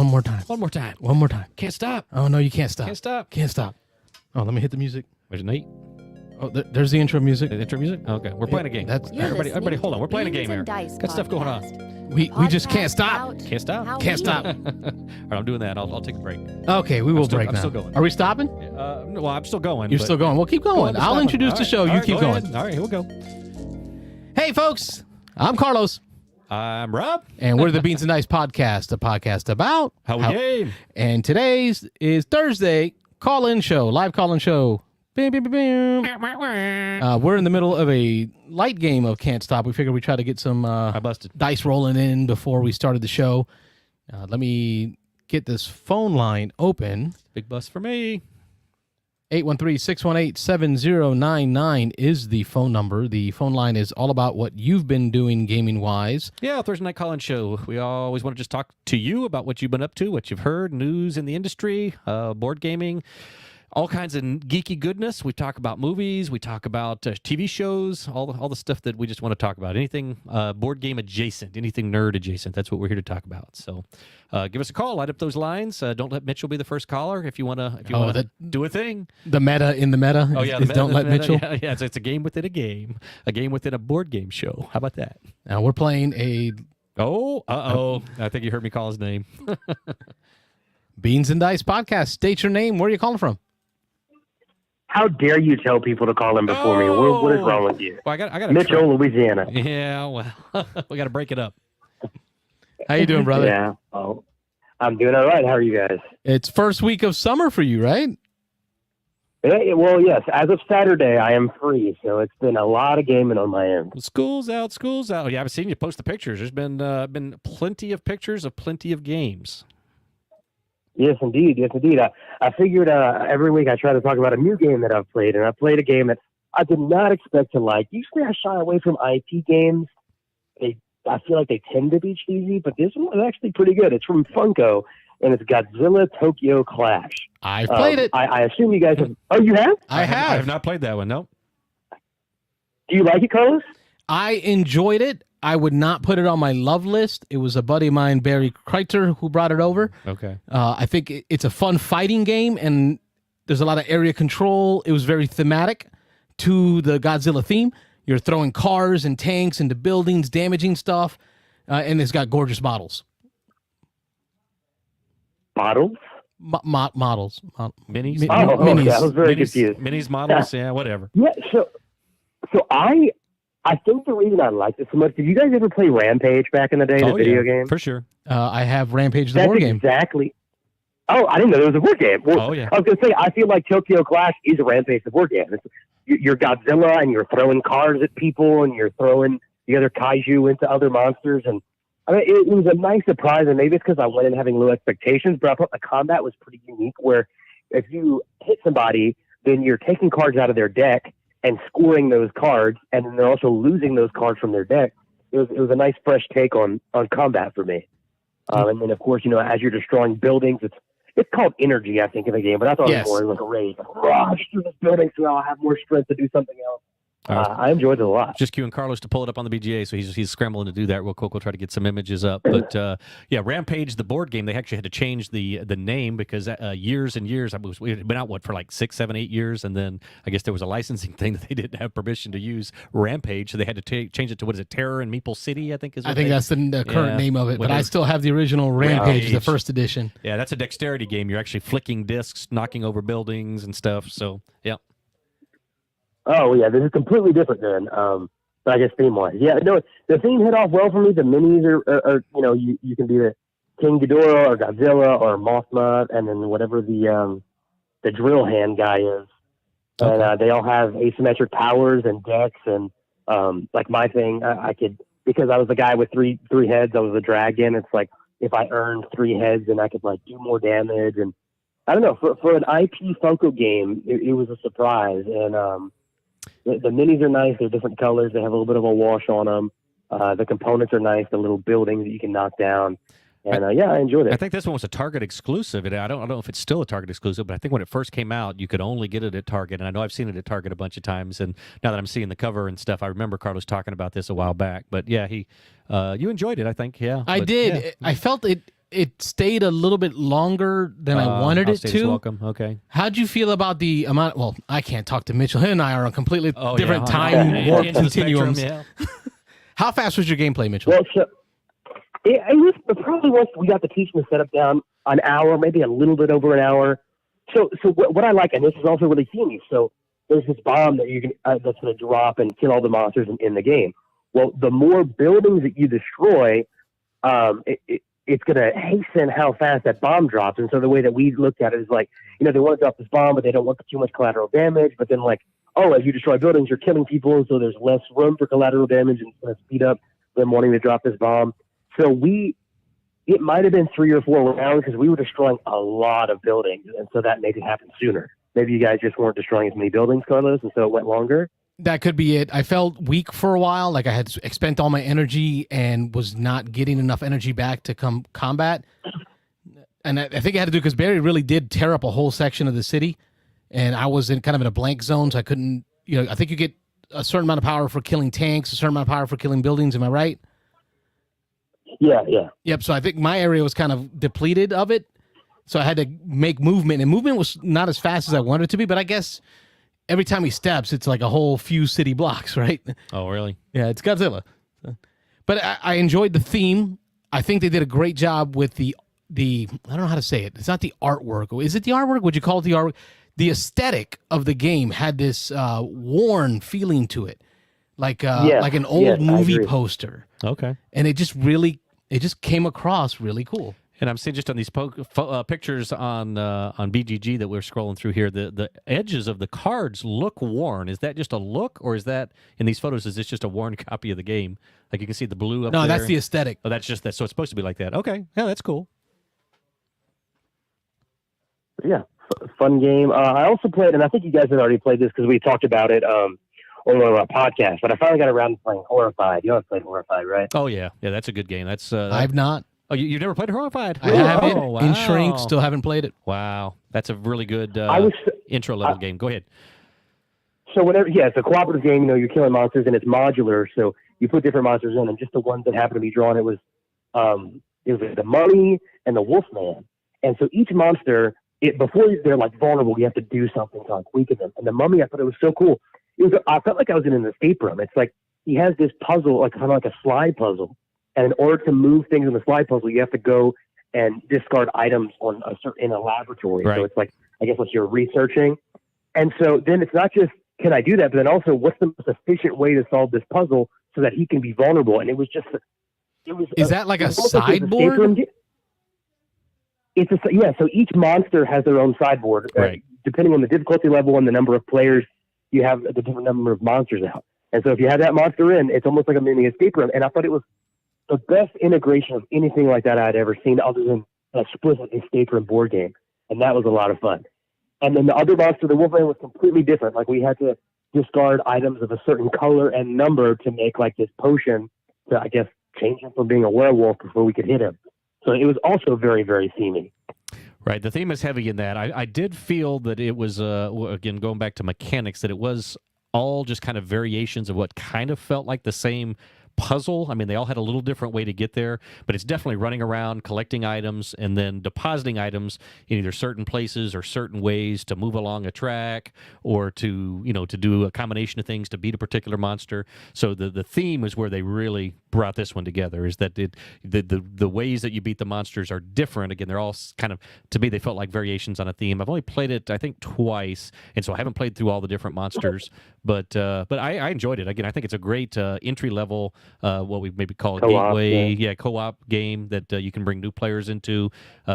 One more time. One more time. One more time. Can't stop. Oh, no, you can't stop. Can't stop. Can't stop. Oh, let me hit the music. Where's Nate? Oh, there's the intro music. The intro music? Okay, we're playing a game. Everybody, hold on. We're playing a game here. Got stuff going on. We just can't stop. Can't stop? Can't stop. All right, I'm doing that. I'll take a break. Okay, we will break I'm now. still going. Are we stopping? Well, I'm still going. You're still going. Well, keep going. I'll introduce the show. You keep going. All right, here we go. Hey, folks. I'm Carlos. I'm Rob. And we're the Beans and Dice Podcast, a podcast about How we game. And today's is Thursday, call-in show, live call-in show. Bam, bam, bam, bam. We're in the middle of a light game of Can't Stop. We figured we'd try to get some dice rolling in before we started the show. Let me get this phone line open. Big bust for me. 813-618-7099 is the phone number. The phone line is all about what you've been doing gaming-wise. Yeah, Thursday Night Call-In Show. We always want to just talk to you about what you've been up to, what you've heard, news in the industry, board gaming, all kinds of geeky goodness. We talk about movies. We talk about TV shows, all the stuff that we just want to talk about. Anything board game adjacent, anything nerd adjacent. That's what we're here to talk about. So give us a call. Light up those lines. Don't let Mitchell be the first caller if you want to do a thing. The meta in the meta is Don't Let Mitchell. Yeah, it's a game within a game within a board game show. How about that? Now we're playing a... I think you heard me call his name. Beans and Dice Podcast. State your name. Where are you calling from? How dare you tell people to call in before me? What is wrong with you? Well, I got Mitchell, Louisiana. Yeah, well, we got to break it up. How you doing, brother? Yeah. Oh, I'm doing all right. How are you guys? It's first week of summer for you, right? Well, yes. As of Saturday, I am free, so it's been a lot of gaming on my end. School's out. Yeah, I've seen you post the pictures. There's been plenty of pictures of plenty of games. Yes, indeed. I figured every week I try to talk about a new game that I've played, and I played a game that I did not expect to like. Usually I shy away from IP games. I feel like they tend to be cheesy, but this one was actually pretty good. It's from Funko, and it's Godzilla Tokyo Clash. I've played it. I assume you guys have... Oh, you have? I have not played that one, no. Do you like it, Carlos? I enjoyed it. I would not put it on my love list. It was a buddy of mine, Barry Kreiter, who brought it over. Okay. I think it's a fun fighting game, and there's a lot of area control. It was very thematic to the Godzilla theme. You're throwing cars and tanks into buildings, damaging stuff, and it's got gorgeous models. Models? Models. Minis? Minis. Okay. I was very confused. Minis, models, yeah, whatever. Yeah, so I think the reason I like this so much, did you guys ever play Rampage back in the day, the video game? For sure. I have Rampage, the board game. Exactly. Oh, I didn't know there was a board game. Well, yeah. I was going to say, I feel like Tokyo Clash is a Rampage, the board game. You're Godzilla, and you're throwing cars at people, and you're throwing the other kaiju into other monsters. And I mean, it was a nice surprise, and maybe it's because I went in having low expectations, but I thought the combat was pretty unique, where if you hit somebody, then you're taking cards out of their deck and scoring those cards, and then they're also losing those cards from their deck. It was a nice fresh take on combat for me. And then, of course, as you're destroying buildings, it's called energy, I think, in the game, but I thought it was more like a rage. Like, destroy this building so I'll have more strength to do something else. I enjoyed it a lot. Just cueing Carlos to pull it up on the BGA, so he's scrambling to do that real quick. We'll try to get some images up. But, Rampage, the board game, they actually had to change the name because years and years, we'd been out, for like 6, 7, 8 years, and then I guess there was a licensing thing that they didn't have permission to use Rampage, so they had to change it to, what is it, Terror in Meeple City, I think is what that's the current name of it, but I still have the original Rampage, the first edition. Yeah, that's a dexterity game. You're actually flicking discs, knocking over buildings and stuff, so, yeah. Oh, yeah, this is completely different then, but I guess theme-wise. Yeah, no, the theme hit off well for me. The minis are you can be the King Ghidorah or Godzilla or Mothma, and then whatever the drill hand guy is. Okay. And they all have asymmetric powers and decks, and like my thing, I could, because I was the guy with three heads, I was a dragon, it's like if I earned 3 heads, then I could like do more damage, and I don't know, for an IP Funko game, it was a surprise, and the minis are nice. They're different colors. They have a little bit of a wash on them. The components are nice. The little buildings that you can knock down. And I enjoyed it. I think this one was a Target exclusive. I don't know if it's still a Target exclusive, but I think when it first came out, you could only get it at Target. And I know I've seen it at Target a bunch of times. And now that I'm seeing the cover and stuff, I remember Carlos talking about this a while back. But yeah, you enjoyed it, I think. Yeah, I did. Yeah. I felt it. it stayed a little bit longer than I wanted it to. Welcome. Okay. How'd you feel about the amount? Well, I can't talk to Mitchell. Him and I are on completely different time warp continuums. How fast was your gameplay, Mitchell? Well, so it was probably once we got the teaching the setup down, an hour, maybe a little bit over an hour. So what I like, and this is also really themey. So there's this bomb that you can that's going to drop and kill all the monsters in the game. Well, the more buildings that you destroy, it's going to hasten how fast that bomb drops. And so the way that we looked at it is like, they want to drop this bomb, but they don't want too much collateral damage. But then as you destroy buildings, you're killing people, and so there's less room for collateral damage, and it's going to speed up them wanting to drop this bomb. So it might have been 3 or 4 rounds because we were destroying a lot of buildings, and so that made it happen sooner. Maybe you guys just weren't destroying as many buildings, Carlos, and so it went longer. That could be it. I felt weak for a while, like I had spent all my energy and was not getting enough energy back to combat. And I think it had to do because Barry really did tear up a whole section of the city, and I was in a blank zone, so I couldn't. I think you get a certain amount of power for killing tanks, a certain amount of power for killing buildings. Am I right? Yeah. Yep. So I think my area was kind of depleted of it, so I had to make movement, and movement was not as fast as I wanted it to be. But I guess every time he steps, it's like a whole few city blocks, right? Oh, really? Yeah, it's Godzilla. But I enjoyed the theme. I think they did a great job with the I don't know how to say it. It's not the artwork. Is it the artwork? Would you call it the artwork? The aesthetic of the game had this worn feeling to it, like an old movie poster. Okay. And it just came across really cool. And I'm seeing just on these pictures on BGG that we're scrolling through here, the edges of the cards look worn. Is that just a look, or is that in these photos? Is this just a worn copy of the game? Like you can see the blue up there. No, that's the aesthetic. Oh, that's just that. So it's supposed to be like that. Okay, yeah, that's cool. Yeah, fun game. I also played, and I think you guys had already played this because we talked about it on one of our podcasts. But I finally got around to playing Horrified. You have played Horrified, right? Oh yeah, that's a good game. That's I've not. Oh, you've never played Horrified? I haven't. Oh, wow. In Shrink, still haven't played it. Wow, that's a really good intro level game. Go ahead. So it's a cooperative game. You're killing monsters, and it's modular. So you put different monsters in, and just the ones that happened to be drawn, it was the Mummy and the Wolfman. And so each monster, before they're vulnerable, you have to do something to weaken them. And the Mummy, I thought it was so cool. I felt like I was in an escape room. It's like he has this puzzle, kind of like a slide puzzle. And in order to move things in the slide puzzle, you have to go and discard items in a laboratory. Right. So it's like, I guess, what you're researching. And so then it's not just, can I do that? But then also, what's the most efficient way to solve this puzzle so that he can be vulnerable? And it was just, Is that like a sideboard? So each monster has their own sideboard. Right. Depending on the difficulty level and the number of players, you have the different number of monsters out. And so if you have that monster in, it's almost like a mini escape room. And I thought it was the best integration of anything like that I'd ever seen other than an explicit escape room board game. And that was a lot of fun. And then the other monster, the Wolfman, was completely different. Like we had to discard items of a certain color and number to make this potion to, I guess, change him from being a werewolf before we could hit him. So it was also very, very themey. Right. The theme is heavy in that. I did feel that it was, again, going back to mechanics, that it was all just kind of variations of what kind of felt like the same puzzle. I mean, they all had a little different way to get there, but it's definitely running around, collecting items, and then depositing items in either certain places or certain ways to move along a track or to do a combination of things to beat a particular monster. So the theme is where they really brought this one together, is that the ways that you beat the monsters are different. Again, they're all kind of, to me, they felt like variations on a theme. I've only played it, I think, twice, and so I haven't played through all the different monsters, but I enjoyed it. Again, I think it's a great entry-level what we maybe call a gateway, co-op game that you can bring new players into.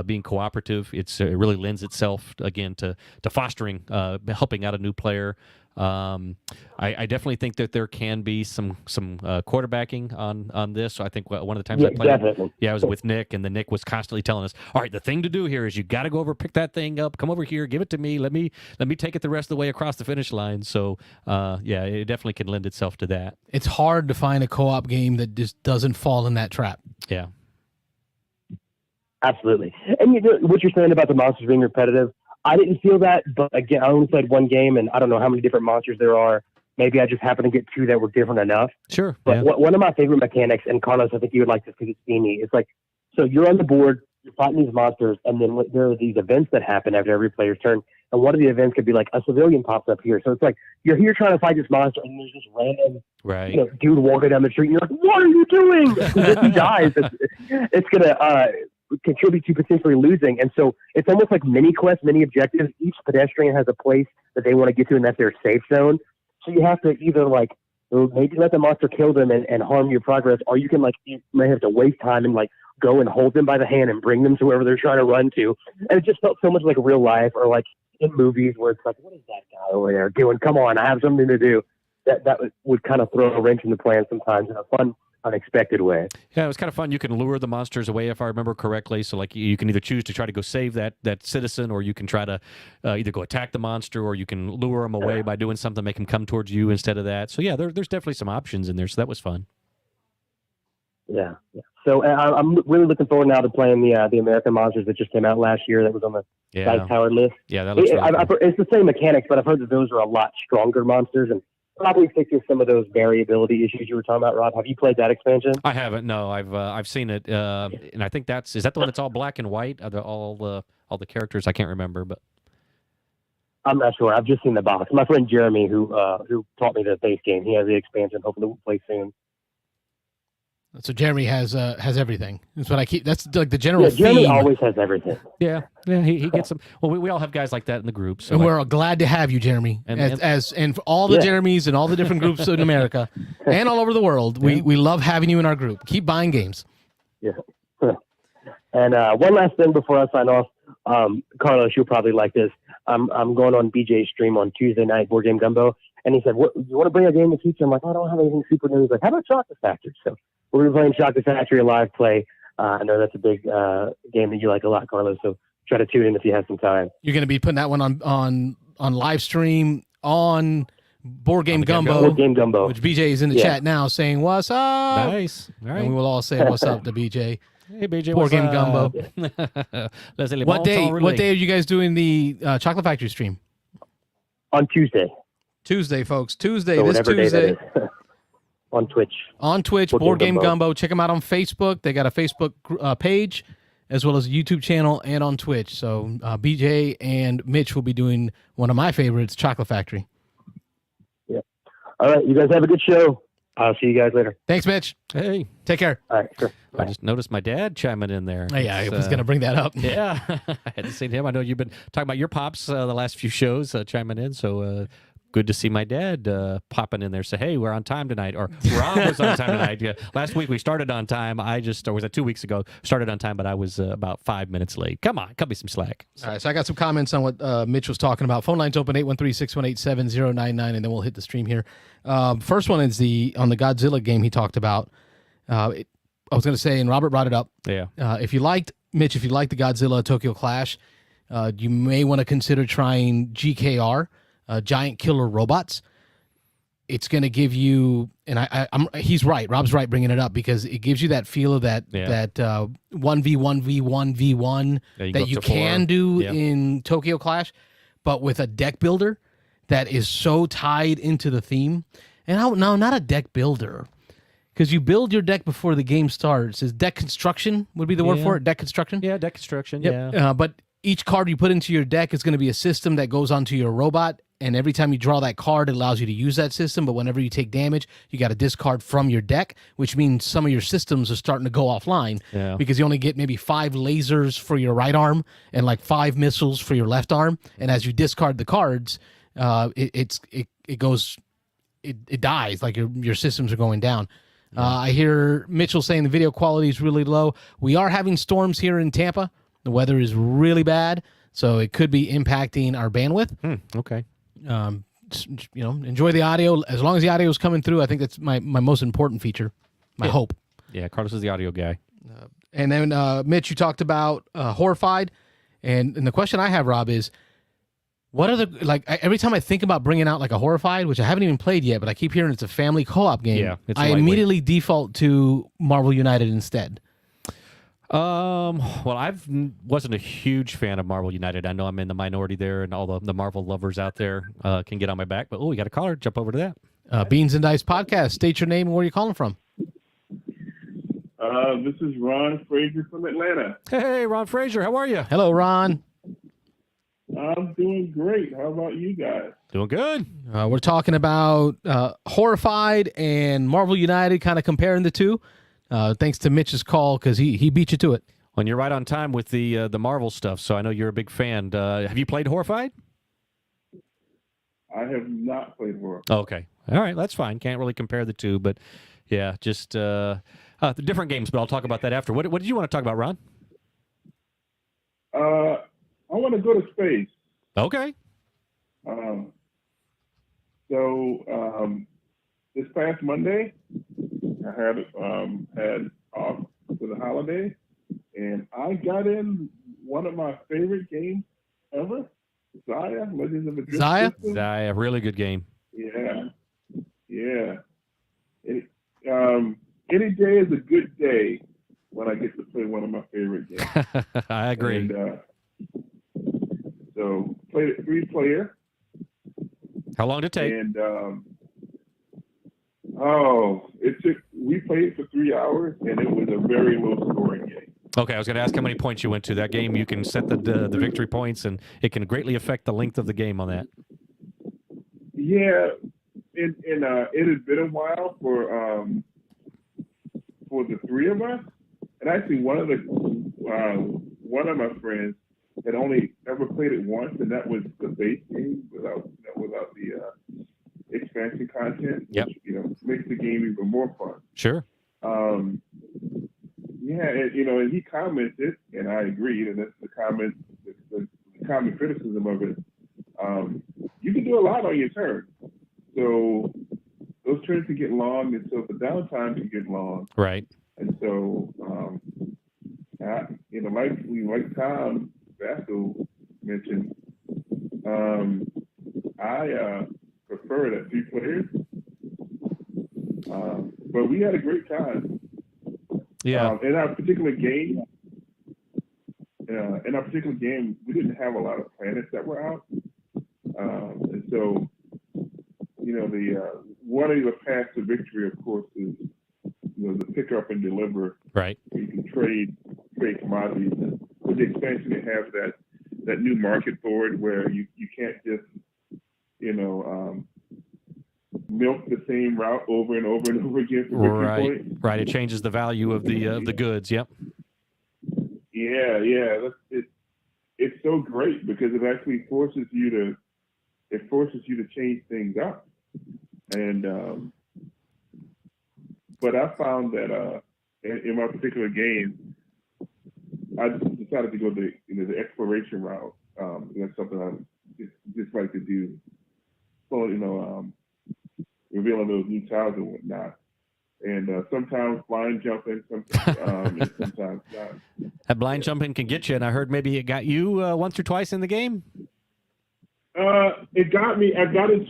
Being cooperative, it really lends itself again to fostering, helping out a new player. I definitely think that there can be some quarterbacking on this. So I think one of the times I played, I was with Nick, and then Nick was constantly telling us, "All right, the thing to do here is you got to go over, pick that thing up, come over here, give it to me, let me take it the rest of the way across the finish line." So it definitely can lend itself to that. It's hard to find a co-op game that just doesn't fall in that trap. Yeah, absolutely. And what you're saying about the monsters being repetitive, I didn't feel that, but again, I only played one game, and I don't know how many different monsters there are. Maybe I just happened to get two that were different enough. Sure. But one of my favorite mechanics, and Carlos, I think you would like this because it's steamy, it's like, so you're on the board, you're fighting these monsters, and then there are these events that happen after every player's turn. And one of the events could be like a civilian pops up here. So it's like you're here trying to fight this monster, and there's this random dude walking down the street, and you're like, "What are you doing?" If he dies, it's gonna contribute to potentially losing. And so it's almost like mini quests, mini objectives. Each pedestrian has a place that they want to get to, and that's their safe zone. So you have to either like maybe let the monster kill them and harm your progress, or you can you may have to waste time and go and hold them by the hand and bring them to wherever they're trying to run to. And it just felt so much like real life, or like in movies where it's like, what is that guy over there doing? Come on, I have something to do. That would kind of throw a wrench in the plan sometimes in a fun, unexpected way. Yeah, it was kind of fun. You can lure the monsters away, if I remember correctly. So you can either choose to try to go save that citizen, or you can try to either go attack the monster, or you can lure them away by doing something, make them come towards you instead of that. So yeah, there's definitely some options in there. So that was fun. Yeah. So I'm really looking forward now to playing the American Monsters that just came out last year. That was on the Dice Tower list. Yeah, that looks really cool. It's the same mechanics, but I've heard that those are a lot stronger monsters and probably fixes some of those variability issues you were talking about, Rob. Have you played that expansion? I haven't. No, I've seen it, and I think is that the one that's all black and white? Are all the characters? I can't remember, but I'm not sure. I've just seen the box. My friend Jeremy, who taught me the base game, he has the expansion. Hopefully, we'll play soon. So Jeremy has everything. That's what I keep. That's like the general theme. Jeremy always has everything. Yeah, he gets them. Well, we all have guys like that in the group. So and we're glad to have you, Jeremy, and for all the Jeremys and all the different groups in America and all over the world. We love having you in our group. Keep buying games. Yeah. And one last thing before I sign off, Carlos, you'll probably like this. I'm going on BJ's stream on Tuesday night, Board Game Gumbo, and he said, "What you want to bring a game to teach?" I'm like, "I don't have anything super new." He's like, "How about Chocolate Factory?" So we're playing Chocolate Factory, a live play. I know that's a big game that you like a lot, Carlos. So try to tune in if you have some time. You're going to be putting that one on live stream on Board Game Gumbo. Board Game Gumbo, which BJ is in the chat now saying, "What's up?" Nice. All right. And we will all say, "What's up" to BJ. Hey, BJ, Board Game Gumbo. What day are you guys doing the Chocolate Factory stream? On Tuesday. Tuesday, folks. Tuesday. So this Tuesday. On Twitch. On Twitch, Board Game Gumbo. Check them out on Facebook. They got a Facebook page as well as a YouTube channel and on Twitch. So BJ and Mitch will be doing one of my favorites, Chocolate Factory. Yeah. All right. You guys have a good show. I'll see you guys later. Thanks, Mitch. Hey. Take care. All right. Sure. I just noticed my dad chiming in there. Yeah, I was going to bring that up. Yeah. I hadn't seen him. I know you've been talking about your pops the last few shows chiming in. So good to see my dad popping in there. Say, hey, we're on time tonight. Or Rob was on time tonight. Yeah. Last week we started on time. Or was it 2 weeks ago? Started on time, but I was about 5 minutes late. Come on, cut me some slack. All right, so I got some comments on what Mitch was talking about. Phone lines open 813-618-7099, and then we'll hit the stream here. First one is on the Godzilla game he talked about. I was going to say, and Robert brought it up. Yeah. If you liked the Godzilla Tokyo Clash, you may want to consider trying GKR. Giant Killer Robots. It's going to give you, and he's right. Rob's right bringing it up because it gives you that feel of that 1v1v1v1 that you can do in Tokyo Clash, but with a deck builder that is so tied into the theme. And no, not a deck builder, because you build your deck before the game starts. Is deck construction would be the word for it? Deck construction. Yeah, deck construction. Yep. Yeah, but each card you put into your deck is going to be a system that goes onto your robot. And every time you draw that card, it allows you to use that system. But whenever you take damage, you got to discard from your deck, which means some of your systems are starting to go offline because you only get maybe 5 lasers for your right arm and like 5 missiles for your left arm. And as you discard the cards, it dies. Like your systems are going down. I hear Mitchell saying the video quality is really low. We are having storms here in Tampa. The weather is really bad, so it could be impacting our bandwidth. Okay. Enjoy the audio. As long as the audio is coming through, I think that's my most important feature, my hope. Yeah, Carlos is the audio guy. And then, Mitch, you talked about Horrified, and the question I have, Rob, is what are every time I think about bringing out like a Horrified, which I haven't even played yet, but I keep hearing it's a family co-op game, I immediately default to Marvel United instead. Well, wasn't a huge fan of Marvel United. I know I'm in the minority there, and all the Marvel lovers out there can get on my back. But we got a caller. Jump over to that. Beans and Dice podcast. State your name and where you're calling from. This is Ron Frazier from Atlanta. Hey, Ron Frazier, how are you? Hello, Ron. I'm doing great. How about you guys? Doing good. We're talking about Horrified and Marvel United, kind of comparing the two. Thanks to Mitch's call because he beat you to it. Well, you're right on time with the Marvel stuff, so I know you're a big fan. Have you played Horrified? I have not played horror. Okay. All right, that's fine. Can't really compare the two, but yeah, just the different games, but I'll talk about that after. What did you want to talk about, Ron? I want to go to space. Okay. This past Monday, I had off for the holiday, and I got in one of my favorite games ever, Zaya, Legends of the Drift Zaya? System. Zaya, really good game. Yeah. Any day is a good day when I get to play one of my favorite games. I agree. And, so played it 3-player. How long did it take? And we played for 3 hours, and it was a very low scoring game. Okay, I was going to ask how many points you went to. That game, you can set the victory points, and it can greatly affect the length of the game on that. Yeah, it has been a while for the three of us, and actually one of my friends had only ever played it once, and that was the base game without the expansion content. Yep. Which, makes the game even more fun. Sure. And he commented, and I agreed, and that's the comment. The common criticism of it. You can do a lot on your turn, so those turns can get long, and so the downtime can get long. Right. And so, like Tom Vassell mentioned, I prefer it at 3 players. But we had a great time. Yeah. In our particular game, we didn't have a lot of planets that were out, and so the one of the paths to victory, of course, is the pick up and deliver. Right. You can trade commodities, and with the expansion, it has that new market board where you can't just milk the same route over and over and over again for victory points. Right. It changes the value of the goods. Yep. Yeah. It's so great because it actually forces you to change things up. And but I found that in my particular game, I decided to go the exploration route. That's something I just like to do. So revealing those new tiles and whatnot. And sometimes blind jumping, sometimes sometimes not. That blind jumping can get you, and I heard maybe it got you once or twice in the game. It got me. I got it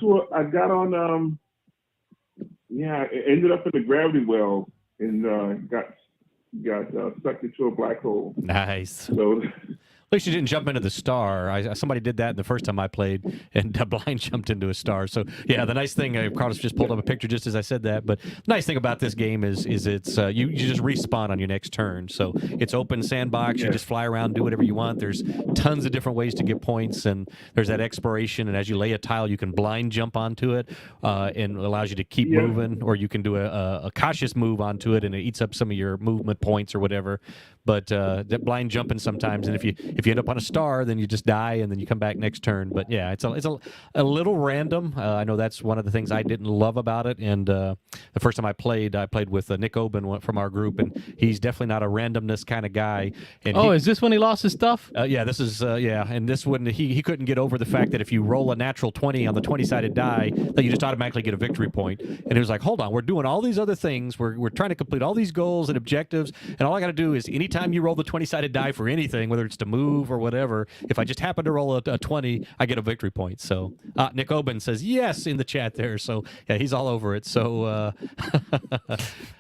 ended up in the gravity well and got sucked into a black hole. Nice. So At least you didn't jump into the star. Somebody did that the first time I played, and blind jumped into a star. So, yeah, the nice thing, Carlos just pulled up a picture just as I said that, but the nice thing about this game is it's you just respawn on your next turn. So it's open sandbox. You just fly around, do whatever you want. There's tons of different ways to get points, and there's that exploration, and as you lay a tile, you can blind jump onto it, and it allows you to keep moving, or you can do a cautious move onto it, and it eats up some of your movement points or whatever. But that blind jumping sometimes, and if you end up on a star, then you just die, and then you come back next turn. But yeah, it's a little random. I know that's one of the things I didn't love about it. And the first time I played with Nick Oben from our group, and he's definitely not a randomness kind of guy. And is this when he lost his stuff? Yeah, this is and this one he couldn't get over the fact that if you roll a natural 20 on the 20-sided die, that you just automatically get a victory point. And he was like, hold on, we're doing all these other things. We're trying to complete all these goals and objectives, and all I got to do is anytime you roll the 20-sided die for anything, whether it's to move or whatever, if I just happen to roll a 20, I get a victory point. So Nick Oben says yes in the chat there. So yeah, he's all over it. So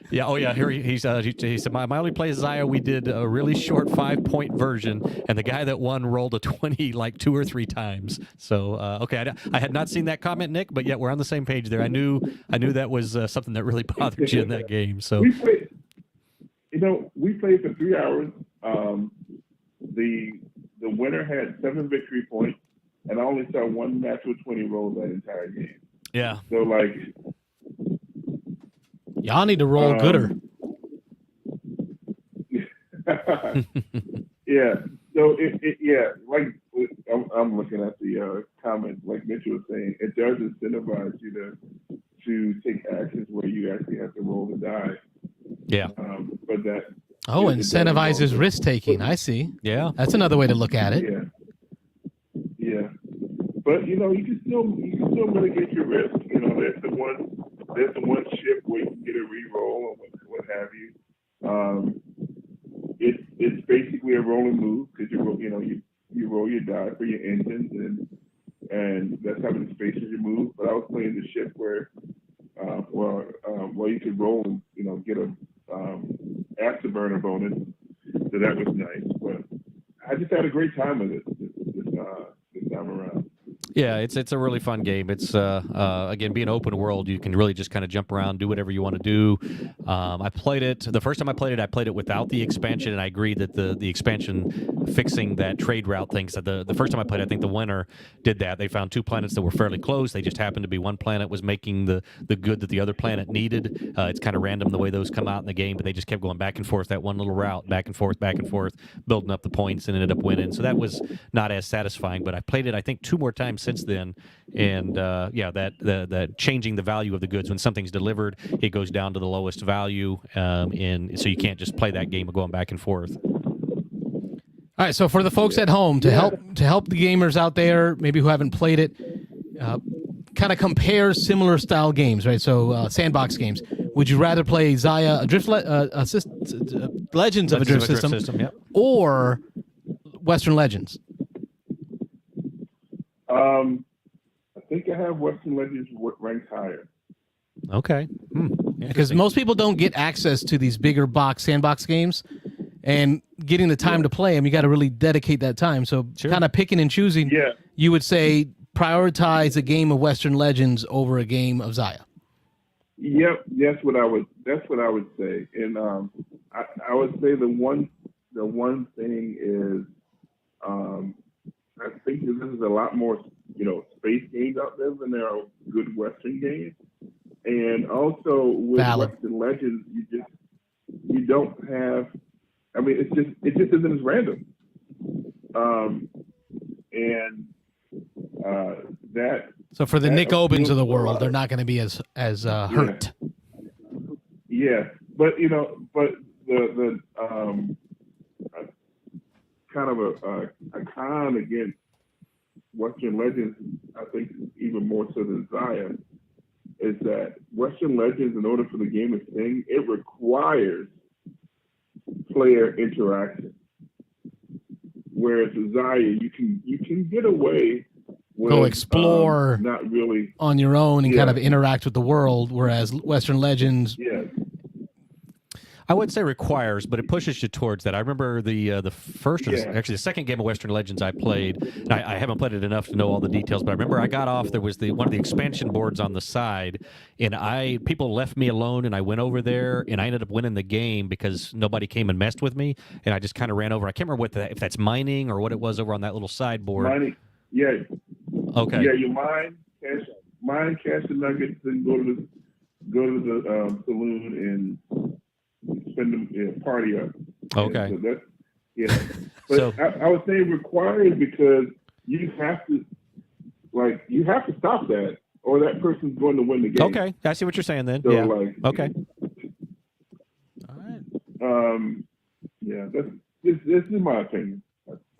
here he said my only play is Zaya. We did a really short 5-point version, and the guy that won rolled a 20 like 2 or 3 times. So okay, I had not seen that comment, Nick, but yet we're on the same page there. I knew that was something that really bothered you in that game. So. we played for 3 hours. The winner had 7 victory points, and I only saw one natural 20 roll that entire game. Yeah. So, like, y'all need to roll gooder. Yeah. So like I'm looking at the comment, like Mitchell was saying, it does incentivize you to take actions where you actually have to roll the die. Yeah. But that Incentivizes risk taking. I see. Yeah. That's another way to look at it. Yeah. But you can still mitigate your risk. There's the one ship where you can get a re-roll and what have you. It's basically a rolling move because you roll your die for your engines and that's how many spaces you move. But I was playing the ship where you could roll and get a afterburner bonus, so that was nice. But I just had a great time with it this time around. Yeah, it's a really fun game. It's again, being open world, you can really just kind of jump around, do whatever you want to do. I played it the first time I played it without the expansion, and I agree that the expansion fixing that trade route thing. So the first time I played, I think the winner did that. They found 2 planets that were fairly close. They just happened to be one planet was making the good that the other planet needed. It's kind of random the way those come out in the game, but they just kept going back and forth that one little route, back and forth, building up the points, and ended up winning. So that was not as satisfying. But I played it, I think, 2 more times since then, and that changing the value of the goods when something's delivered, it goes down to the lowest value, and so you can't just play that game of going back and forth. All right, so for the folks at home, to help the gamers out there, maybe who haven't played it, kind of compare similar style games, right? So sandbox games. Would you rather play Xia, Legends of a Drift System, yep, or Western Legends? I think I have Western Legends ranked higher. Okay. Because most people don't get access to these bigger sandbox games, and getting the time to play them, you got to really dedicate that time. So kind of picking and choosing, you would say prioritize a game of Western Legends over a game of Xia. Yep, that's what I would say. And I would say the one thing is I think this is a lot more space games out there than there are good Western games. And also with Western Legends, you don't have. I mean, it just isn't as random. That. So for the Nick Obens of the world, they're not going to be as hurt. Yeah, but the kind of a con against Western Legends, I think even more so than Xia, is that Western Legends, in order for the game to sing, it requires player interaction. Whereas with Xia, you can get away with go explore not really on your own and kind of interact with the world, whereas Western Legends I wouldn't say requires, but it pushes you towards that. I remember the first, or actually the second game of Western Legends I played. And I haven't played it enough to know all the details, but I remember I got off. There was one of the expansion boards on the side, and people left me alone, and I went over there, and I ended up winning the game because nobody came and messed with me, and I just kind of ran over. I can't remember if that's mining or what it was over on that little sideboard. Mining, yeah. Okay. Yeah, you mine, cash the nuggets, then go to the saloon and spend them party up. Okay. So that's But I would say required because you have to stop that, or that person's going to win the game. Okay, I see what you're saying then. So okay. All right. This is my opinion.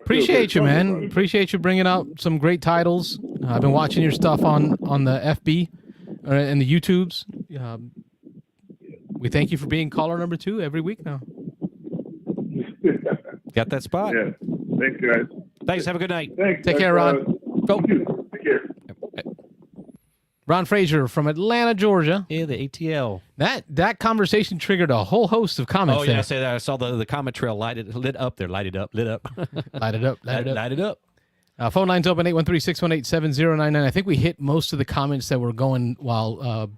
Appreciate you, man. Appreciate you bringing out some great titles. I've been watching your stuff on the FB and the YouTubes. We thank you for being caller number 2 every week now. Got that spot. Yeah. Thanks, guys. Thanks. Have a good night. Thanks. Take care, Ron. Go. Take care. Ron Frazier from Atlanta, Georgia. Yeah, the ATL. That conversation triggered a whole host of comments. Oh, yeah, I say that. I saw the comment trail lit up there. Light it up. Light it up. Light it up. Phone line's open, 813-618-7099. I think we hit most of the comments that were going while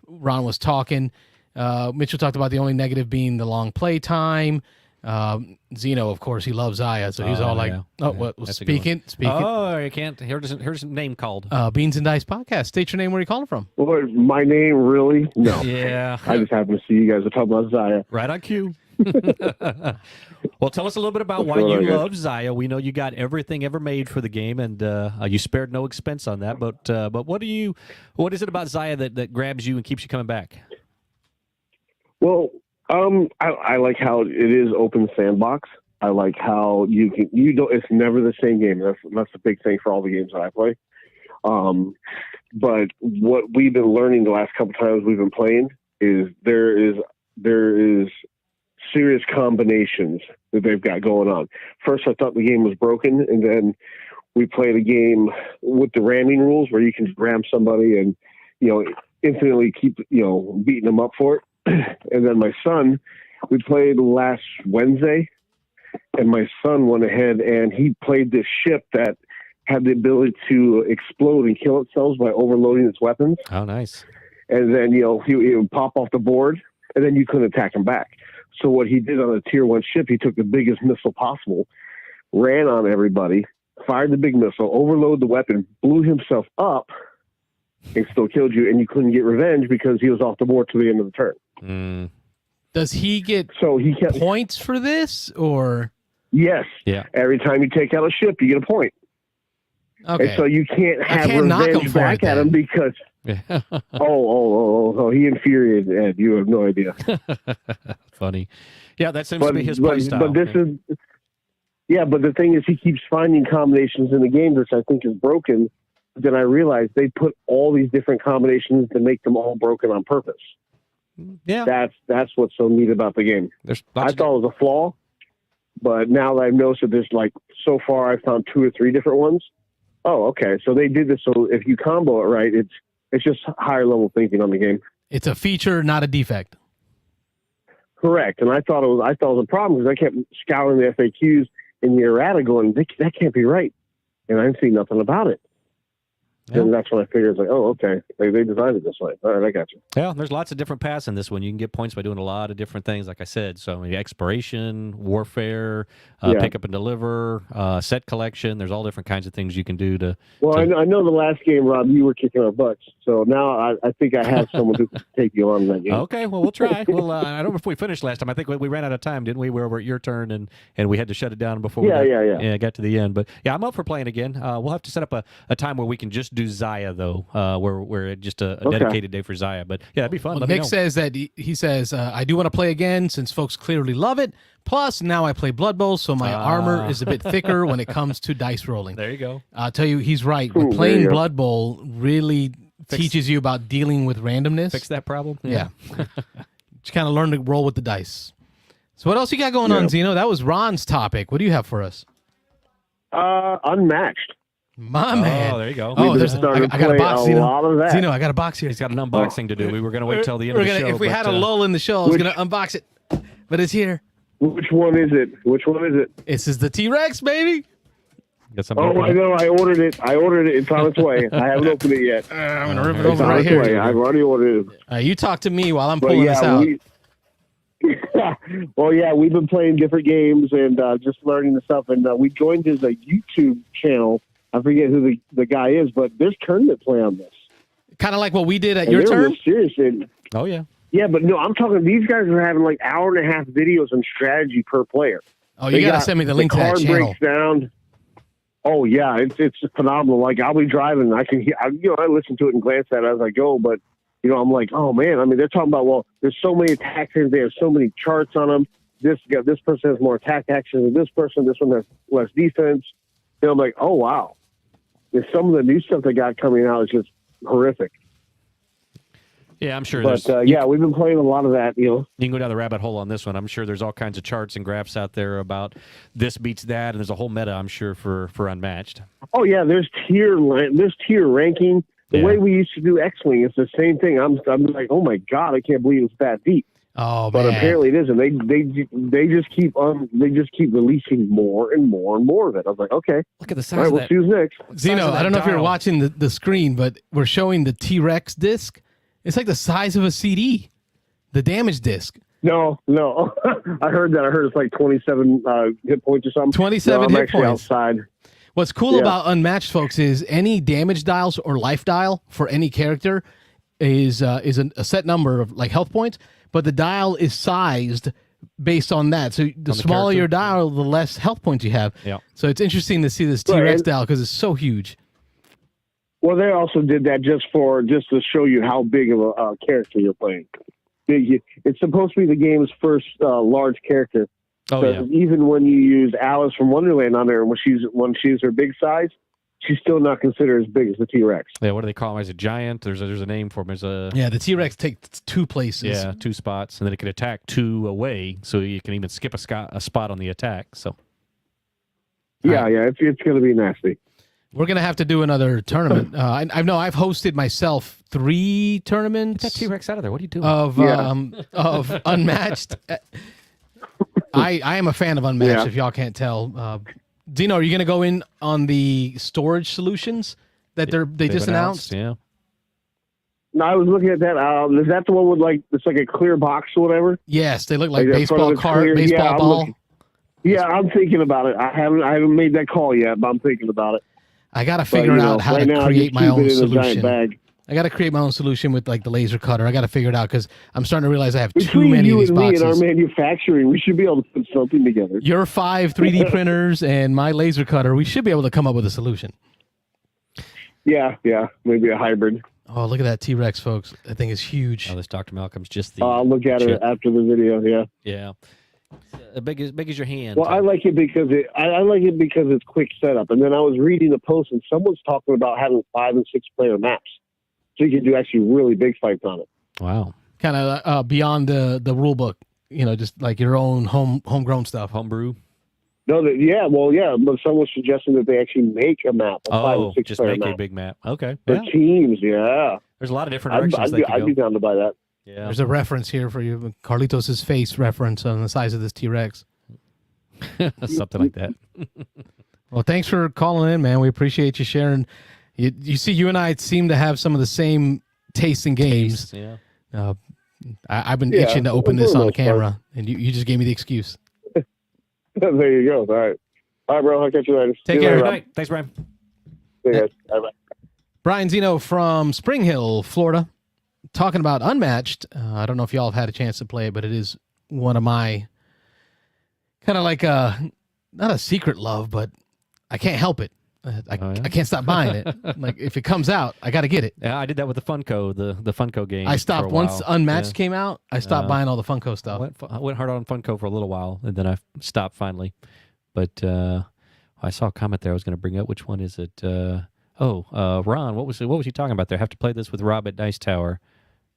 Ron was talking. Mitchell talked about the only negative being the long play time. Zeno, of course, he loves Zaya, so he's all like, what? Well, speaking. Oh, you can't. Here's his name called. Beans and Dice Podcast. State your name. Where are you calling from? Well, my name, really? No. Yeah. I just happen to see you guys are talking about Zaya. Right on cue. Well, tell us a little bit about why you love Zaya. We know you got everything ever made for the game, and you spared no expense on that. But what is it about Zaya that grabs you and keeps you coming back? Well, I like how it is open sandbox. I like how it's never the same game. That's a big thing for all the games that I play. But what we've been learning the last couple times we've been playing is there is serious combinations that they've got going on. First, I thought the game was broken, and then we played a game with the ramming rules where you can ram somebody and infinitely keep beating them up for it. And then my son, we played last Wednesday, and my son went ahead and he played this ship that had the ability to explode and kill itself by overloading its weapons. Oh, nice. And then, he would pop off the board, and then you couldn't attack him back. So what he did on a tier 1 ship, he took the biggest missile possible, ran on everybody, fired the big missile, overloaded the weapon, blew himself up, and still killed you, and you couldn't get revenge because he was off the board to the end of the turn. Mm. Does he get points for this, or? Yes. Yeah. Every time you take out a ship, you get a point. Okay. And so you can't have revenge back at him because... oh, he infuriated Ed. You have no idea. Funny. Yeah, that seems to be his play style. But this is... Yeah, but the thing is he keeps finding combinations in the game which I think is broken. Then I realized they put all these different combinations to make them all broken on purpose. Yeah. That's what's so neat about the game. I thought it was a flaw, but now that I've noticed that there's so far I've found 2 or 3 different ones. Oh, okay. So they did this so if you combo it right, it's just higher level thinking on the game. It's a feature, not a defect. Correct. And I thought it was a problem because I kept scouring the FAQs in the errata going, that can't be right. And I didn't see nothing about it. Yeah. And that's when I figured, okay, they designed it this way. All right, I got you. Yeah, there's lots of different paths in this one. You can get points by doing a lot of different things, like I said. So exploration, warfare, pick up and deliver, set collection. There's all different kinds of things you can do to... Well, I know the last game, Rob, you were kicking our butts. So now I think I have someone who can take you on that game. Okay, well, we'll try. Well, I don't know if we finished last time. I think we ran out of time, didn't we? We were over at your turn, and we had to shut it down before we got to the end. But, yeah, I'm up for playing again. We'll have to set up a time where we can just do Zaya, though, where just a dedicated day for Zaya. But yeah, that'd be fun. Well, Nick says that he says I do want to play again since folks clearly love it. Plus, now I play Blood Bowl, so my armor is a bit thicker when it comes to dice rolling. There you go. I'll tell you, he's right. Playing Blood Bowl really teaches you about dealing with randomness. Fix that problem. Yeah. Just kind of learn to roll with the dice. So what else you got going on, Zeno? That was Ron's topic. What do you have for us? Unmatched. My man. Oh, there you go. Oh, I got a box, Zeno. Zeno, I got a box here. He's got an unboxing to do. We were going to wait till the end of the show. If we had a lull in the show, I was going to unbox it. But it's here. Which one is it? This is the T-Rex, baby. I know. I ordered it. It's on its way. I haven't opened it yet. I'm going to rip it open right here. I've already ordered it. You talk to me while I'm pulling this out. We've been playing different games and just learning the stuff. And we joined his YouTube channel. I forget who the guy is, but there's tournament play on this. Kind of like what we did at your turn? Serious. Oh, yeah. Yeah, but no, I'm talking, these guys are having hour and a half videos on strategy per player. Oh, you got to send me the link to that channel. Breaks down. Oh, yeah, it's phenomenal. I'll be driving, I can hear, I listen to it and glance at it as I go, but, I'm like, oh, man, they're talking about, there's so many attack actions, they have so many charts on them. This person has more attack actions than this person, this one has less defense. I'm like, oh, wow. And some of the new stuff they got coming out is just horrific. Yeah, I'm sure. But we've been playing a lot of that. You can go down the rabbit hole on this one. I'm sure there's all kinds of charts and graphs out there about this beats that, and there's a whole meta, I'm sure, for Unmatched. Oh yeah, there's tier ranking. The way we used to do X-Wing, it's the same thing. I'm like, oh my god, I can't believe it's that deep. Oh, but man. Apparently it isn't. They just keep releasing more and more and more of it. I was like, okay, look at the size. All right, of we'll see who's next. Zeno, I don't know if you're watching the screen, but we're showing the T-Rex disc. It's like the size of a CD. the damage disc. No. I heard that. I heard it's like 27 hit points or something. 27 I'm hit actually points. outside. What's cool about Unmatched, folks, is any damage dials or life dial for any character is a set number of like health points, but the dial is sized based on that. So the smaller your dial, the less health points you have. Yeah. So it's interesting to see this T-Rex dial because it's so huge. Well, they also did that just to show you how big of a character you're playing. It's supposed to be the game's first large character. Oh, so yeah. even when you use Alice from Wonderland on there, when she's her big size, she's still not considered as big as the T-Rex. Yeah, what do they call him? As a giant? There's a name for him. The T-Rex takes 2 places. Yeah, 2 spots, and then it can attack 2 away, so you can even skip a spot on the attack. So. It's going to be nasty. We're gonna have to do another tournament. I've hosted myself 3 tournaments. Get that T-Rex out of there. What are you doing? Of Unmatched. I am a fan of Unmatched. If y'all can't tell, Dino, are you gonna go in on the storage solutions that they just announced? Yeah. No, I was looking at that. Is that the one with it's like a clear box or whatever? Yes, they look like baseball ball. I'm thinking about it. I haven't made that call yet, but I'm thinking about it. I got to figure out how to create my own solution. I got to create my own solution with like the laser cutter. I got to figure it out because I'm starting to realize I have too many of these boxes. Me and our manufacturing, we should be able to put something together. Your 5 3D printers and my laser cutter, we should be able to come up with a solution. Yeah, maybe a hybrid. Oh, look at that T-Rex, folks. That thing is huge. Oh, this Dr. Malcolm's just the... I'll look at it after the video, Yeah. Big as your hand. Well, I like it because it's quick setup. And then I was reading a post and someone's talking about having 5 and 6 player maps, so you can do actually really big fights on it. Wow, kind of beyond the rule book, just like your own homegrown stuff, homebrew. No, but someone's suggesting that they actually make a map. A 5 and 6 just player make map. a big map. Okay, for teams. Yeah, there's a lot of different directions. I'd be down to buy that. Yeah. There's a reference here for you. Carlitos' face reference on the size of this T-Rex. Something like that. Well, thanks for calling in, man. We appreciate you sharing. You see, you and I seem to have some of the same tastes in games. Yeah. I've been itching to open this on camera, and you just gave me the excuse. There you go. All right, bro. I'll catch you later. Take care. Good night. Thanks, Brian. See you guys. Bye-bye. Brian Zeno from Spring Hill, Florida. Talking about Unmatched, I don't know if y'all have had a chance to play it, but it is one of my kind of like not a secret love, but I can't help it. I can't stop buying it. Like if it comes out, I got to get it. Yeah, I did that with the Funko, the Funko game. I stopped once Unmatched came out. I stopped buying all the Funko stuff. I went hard on Funko for a little while, and then I stopped finally. But I saw a comment there I was going to bring up. Which one is it? Ron, what was he talking about there? I have to play this with Rob at Dice Tower.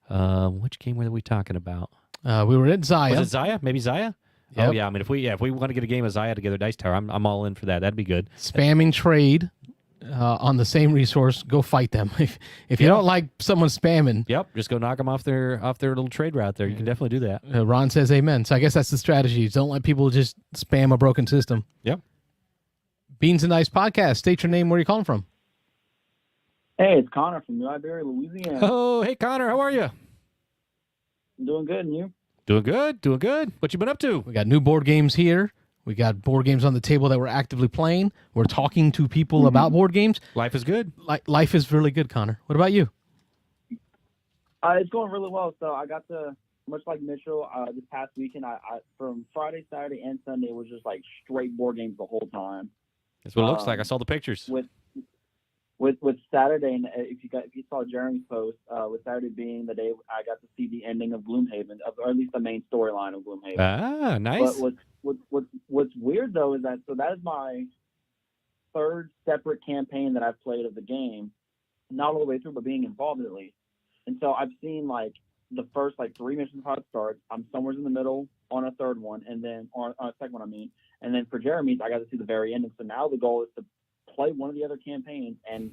Which game were we talking about? We were in Zaya. Was it Zaya? Maybe Zaya? Yep. Oh yeah. I mean, if we want to get a game of Zaya together, Dice Tower, I'm all in for that. That'd be good. Spamming trade on the same resource. Go fight them. If you don't like someone spamming, just go knock them off their little trade route there. You can definitely do that. Ron says amen. So I guess that's the strategy. Don't let people just spam a broken system. Yep. Beans and Dice Podcast. State your name. Where are you calling from? Hey, it's Connor from New Iberia, Louisiana. Oh, hey, Connor. How are you? I'm doing good, and you? Doing good. What you been up to? We got new board games here. We got board games on the table that we're actively playing. We're talking to people about board games. Life is good. Life is really good, Connor. What about you? It's going really well. So I got to, much like Mitchell, this past weekend, I from Friday, Saturday, and Sunday, it was just like straight board games the whole time. That's what it looks like. I saw the pictures. With Saturday, and if you saw Jeremy's post, with Saturday being the day I got to see the ending of Gloomhaven, or at least the main storyline of Gloomhaven. Ah, nice. But what's weird though is that that is my third separate campaign that I've played of the game, not all the way through, but being involved at least. And so I've seen like the first 3 missions how it starts. I'm somewhere in the middle on a third one, and then on a second one, and then for Jeremy's, I got to see the very ending. So now the goal is to play one of the other campaigns and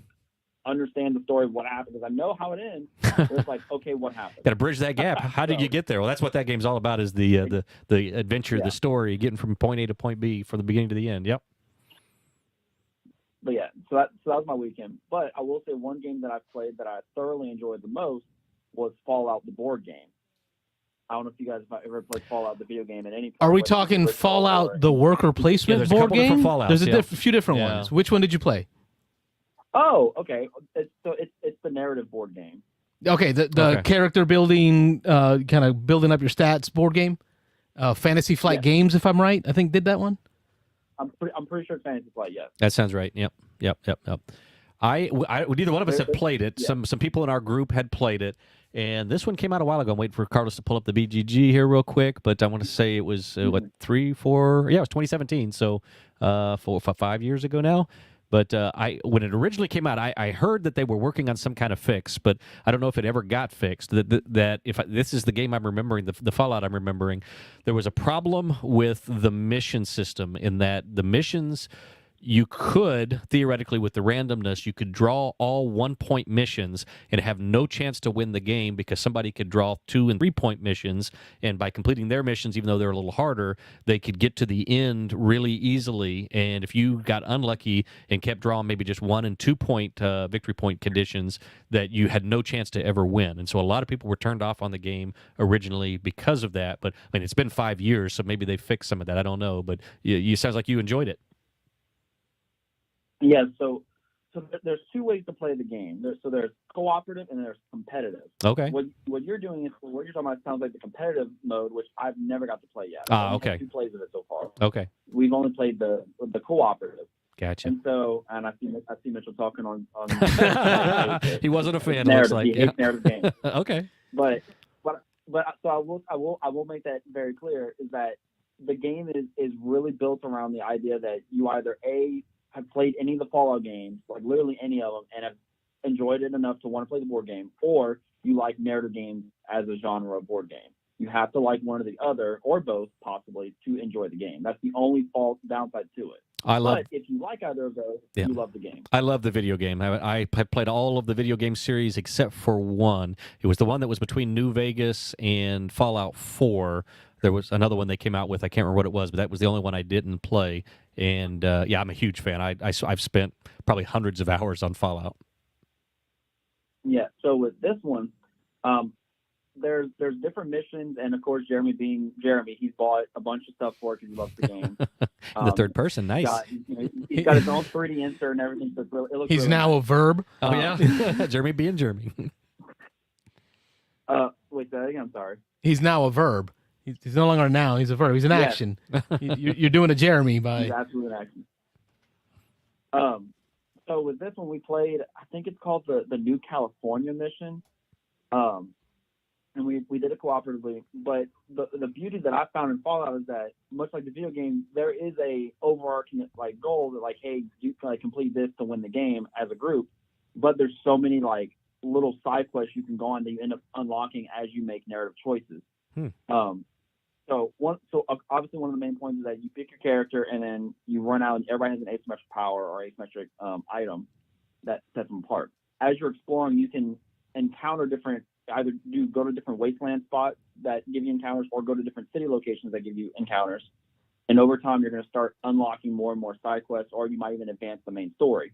understand the story of what happened, because I know how it ends. It's like, okay, what happened? Got to bridge that gap. How did you get there? Well, that's what that game's all about, is the adventure, the story, getting from point A to point B from the beginning to the end. Yep. But yeah, so that was my weekend. But I will say one game that I played that I thoroughly enjoyed the most was Fallout, the board game. I don't know if you guys have ever played Fallout, the video game, at any point. Are we whether it's talking original or- Fallout, the worker placement there's a board couple different game? Fallouts, There's a yeah. few different Yeah. ones. Which one did you play? Oh, okay. It's the narrative board game. Okay, the Okay. character building, kind of building up your stats board game. Fantasy Flight Yes. Games, if I'm right, I think did that one. I'm pretty sure it's Fantasy Flight. Yes. That sounds right. Yep. Neither one of us had played it. Yeah. Some people in our group had played it, and this one came out a while ago. I'm waiting for Carlos to pull up the BGG here real quick, but I want to say it was what 3, 4? Yeah, it was 2017. So 5 years ago now. But when it originally came out, I heard that they were working on some kind of fix, but I don't know if it ever got fixed. That if this is the game I'm remembering, the Fallout I'm remembering, there was a problem with the mission system in that the missions. You could, theoretically, with the randomness, you could draw all 1-point missions and have no chance to win the game because somebody could draw 2- and 3-point missions, and by completing their missions, even though they're a little harder, they could get to the end really easily. And if you got unlucky and kept drawing maybe just 1- and 2-point victory point conditions, that you had no chance to ever win. And so a lot of people were turned off on the game originally because of that. But, I mean, it's been 5 years, so maybe they fixed some of that. I don't know. But you sounds like you enjoyed it. Yeah. So there's two ways to play the game. There's cooperative and there's competitive. Okay. What you're doing is what you're talking about sounds like the competitive mode, which I've never got to play yet. Ah, I've only okay. had 2 plays of it so far. Okay. We've only played the cooperative. Gotcha. And so, I see Mitchell talking on He wasn't a fan. It looks narrative. like. He hates narrative games. Okay. But so I will make that very clear is that the game is really built around the idea that you either have played any of the Fallout games, like literally any of them, and have enjoyed it enough to want to play the board game, or you like narrative games as a genre of board game. You have to like one or the other, or both, possibly, to enjoy the game. That's the only downside to it. But if you like either of those, you love the game. I love the video game. I played all of the video game series except for one. It was the one that was between New Vegas and Fallout 4. There was another one they came out with. I can't remember what it was, but that was the only one I didn't play. And I'm a huge fan. I've spent probably hundreds of hours on Fallout. Yeah. So with this one, there's different missions, and of course, Jeremy being Jeremy, he's bought a bunch of stuff for it because he loves the game. The third person, nice. He's got his own 3D insert and everything. So it looks He's really now nice. a verb. Oh yeah, Jeremy being Jeremy. Wait, say that again. I'm sorry. He's now a verb. He's no longer a noun. He's a verb. He's an Yes. action. You're doing a Jeremy by. He's absolutely an action. So with this one, we played. I think it's called the New California mission. And we did it cooperatively. But the beauty that I found in Fallout is that, much like the video game, there is a overarching like goal that like, hey, you can like complete this to win the game as a group. But there's so many like little side quests you can go on that you end up unlocking as you make narrative choices. So obviously one of the main points is that you pick your character and then you run out and everybody has an asymmetric power or asymmetric item that sets them apart. As you're exploring, you can encounter different, either go to different wasteland spots that give you encounters or go to different city locations that give you encounters. And over time, you're going to start unlocking more and more side quests, or you might even advance the main story.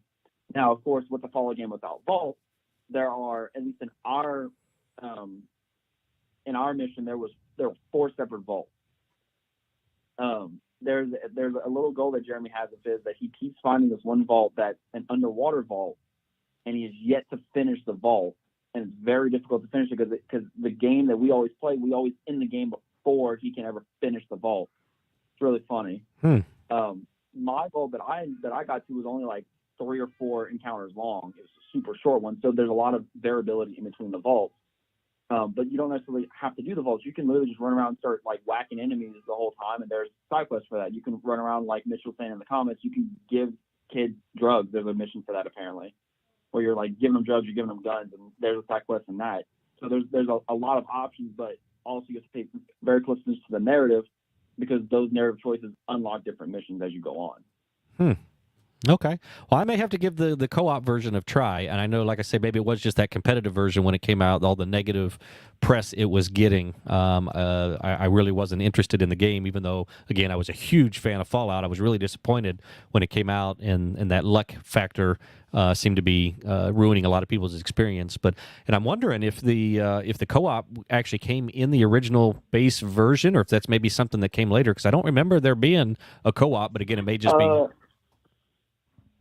Now, of course, with the Fallout game without vaults, there are, at least in our mission, there were 4 separate vaults. There's a little goal that Jeremy has of his that he keeps finding this one vault that's an underwater vault, and he has yet to finish the vault, and it's very difficult to finish it because the game that we always play, we always end the game before he can ever finish the vault. It's really funny. My vault that I got to was only like 3 or 4 encounters long. It was a super short one, so there's a lot of variability in between the vaults. But you don't necessarily have to do the vaults. You can literally just run around and start like whacking enemies the whole time, and there's side quests for that. You can run around like Mitch was saying in the comments. You can give kids drugs. There's a mission for that apparently, where you're like giving them drugs, you're giving them guns, and there's a side quest in that. So there's a lot of options, but also you have to pay very close attention to the narrative because those narrative choices unlock different missions as you go on. Okay. Well, I may have to give the co-op version a try. And I know, like I say, maybe it was just that competitive version when it came out, all the negative press it was getting. I really wasn't interested in the game, even though, again, I was a huge fan of Fallout. I was really disappointed when it came out, and that luck factor seem to be ruining a lot of people's experience. And I'm wondering if the co-op actually came in the original base version, or if that's maybe something that came later, because I don't remember there being a co-op. But again, it may just be.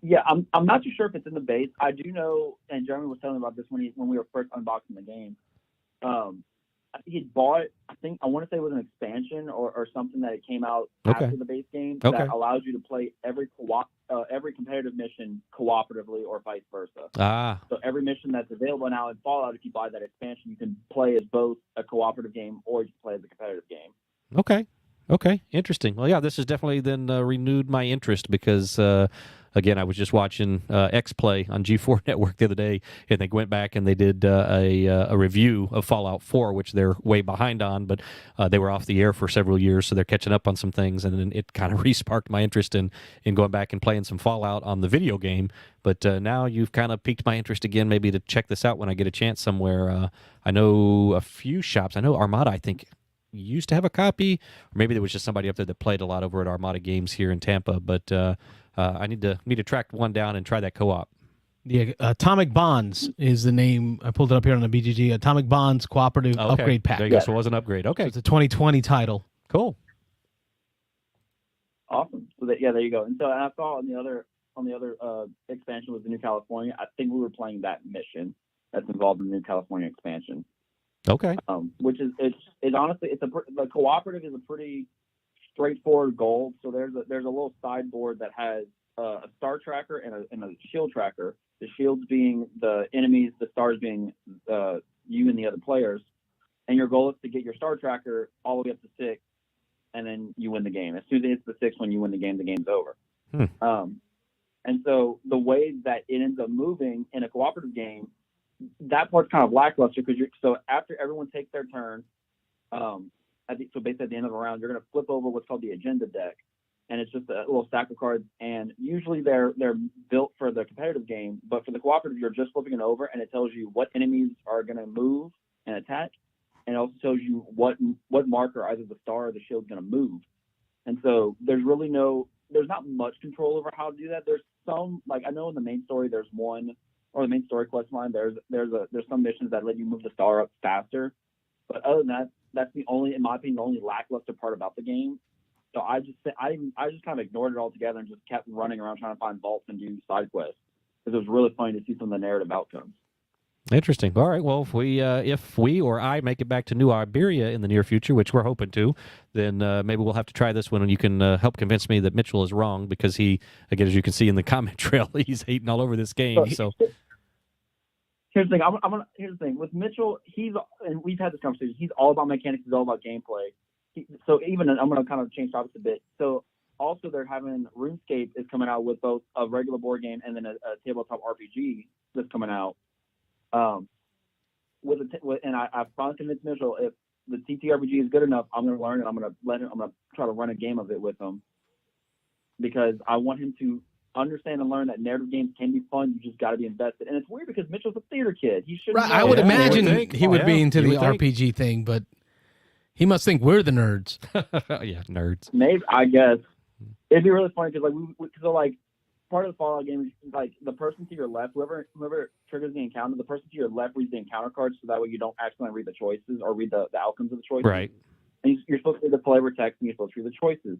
Yeah, I'm not too sure if it's in the base. I do know, and Jeremy was telling me about this when we were first unboxing the game. He'd bought, I want to say it was an expansion or something that it came out after the base game that allows you to play every competitive mission cooperatively or vice versa. So every mission that's available now in Fallout, if you buy that expansion, you can play as both a cooperative game or you can play as a competitive game. Okay, interesting. Well, yeah, this has definitely then renewed my interest because, again, I was just watching X-Play on G4 Network the other day, and they went back and they did a review of Fallout 4, which they're way behind on, but they were off the air for several years, so they're catching up on some things, and then it kind of re-sparked my interest in going back and playing some Fallout on the video game. But now you've kind of piqued my interest again, maybe to check this out when I get a chance somewhere. I know a few shops. I know Armada, I think, used to have a copy, or maybe there was just somebody up there that played a lot over at Armada Games here in Tampa, but I need to track one down and try that co-op. Yeah, Atomic Bonds is the name. I pulled it up here on the BGG. Atomic Bonds Cooperative Upgrade Pack. There you go. So it was an upgrade. Okay. So it's a 2020 title. Cool. Awesome. So there you go. And so I saw on the other expansion was the New California. I think we were playing that mission that's involved in the New California expansion. Okay. Which is honestly the cooperative is a pretty straightforward goal. So there's a little sideboard that has a star tracker and a shield tracker. The shields being the enemies, the stars being you and the other players. And your goal is to get your star tracker all the way up to 6, and then you win the game. As soon as it's the 6, when you win the game's over. And so the way that it ends up moving in a cooperative game, that part's kind of lackluster because so after everyone takes their turn, so basically at the end of the round, you're going to flip over what's called the agenda deck, and it's just a little stack of cards. And usually they're built for the competitive game, but for the cooperative, you're just flipping it over, and it tells you what enemies are going to move and attack, and it also tells you what marker either the star or the shield's going to move. And so there's not much control over how to do that. There's some, like I know in the main story there's one. Or the main story quest line, there's some missions that let you move the star up faster, but other than that, that's the only, in my opinion, the only lackluster part about the game. So I just kind of ignored it altogether and just kept running around trying to find vaults and do side quests because it was really funny to see some of the narrative outcomes. Interesting. All right. Well, if we or I make it back to New Iberia in the near future, which we're hoping to, then maybe we'll have to try this one, and you can help convince me that Mitchell is wrong because he, again, as you can see in the comment trail, he's hating all over this game. So here's the thing. Here's the thing with Mitchell. And we've had this conversation. He's all about mechanics. He's all about gameplay. So even I'm going to kind of change topics a bit. So also they're having RuneScape is coming out with both a regular board game and then a tabletop RPG that's coming out. And I finally convinced Mitchell if the TTRPG is good enough, I'm going to learn it. I'm going to try to run a game of it with him because I want him to understand and learn that narrative games can be fun. You just got to be invested. And it's weird because Mitchell's a theater kid. He should. Right, I would imagine he would be into the RPG thing, but he must think we're the nerds. Yeah, nerds. Maybe, I guess it'd be really funny because part of the Fallout game is like the person to your left, whoever triggers the encounter, the person to your left reads the encounter cards so that way you don't accidentally read the choices or read the outcomes of the choices. Right. And you're supposed to read the flavor text and you're supposed to read the choices.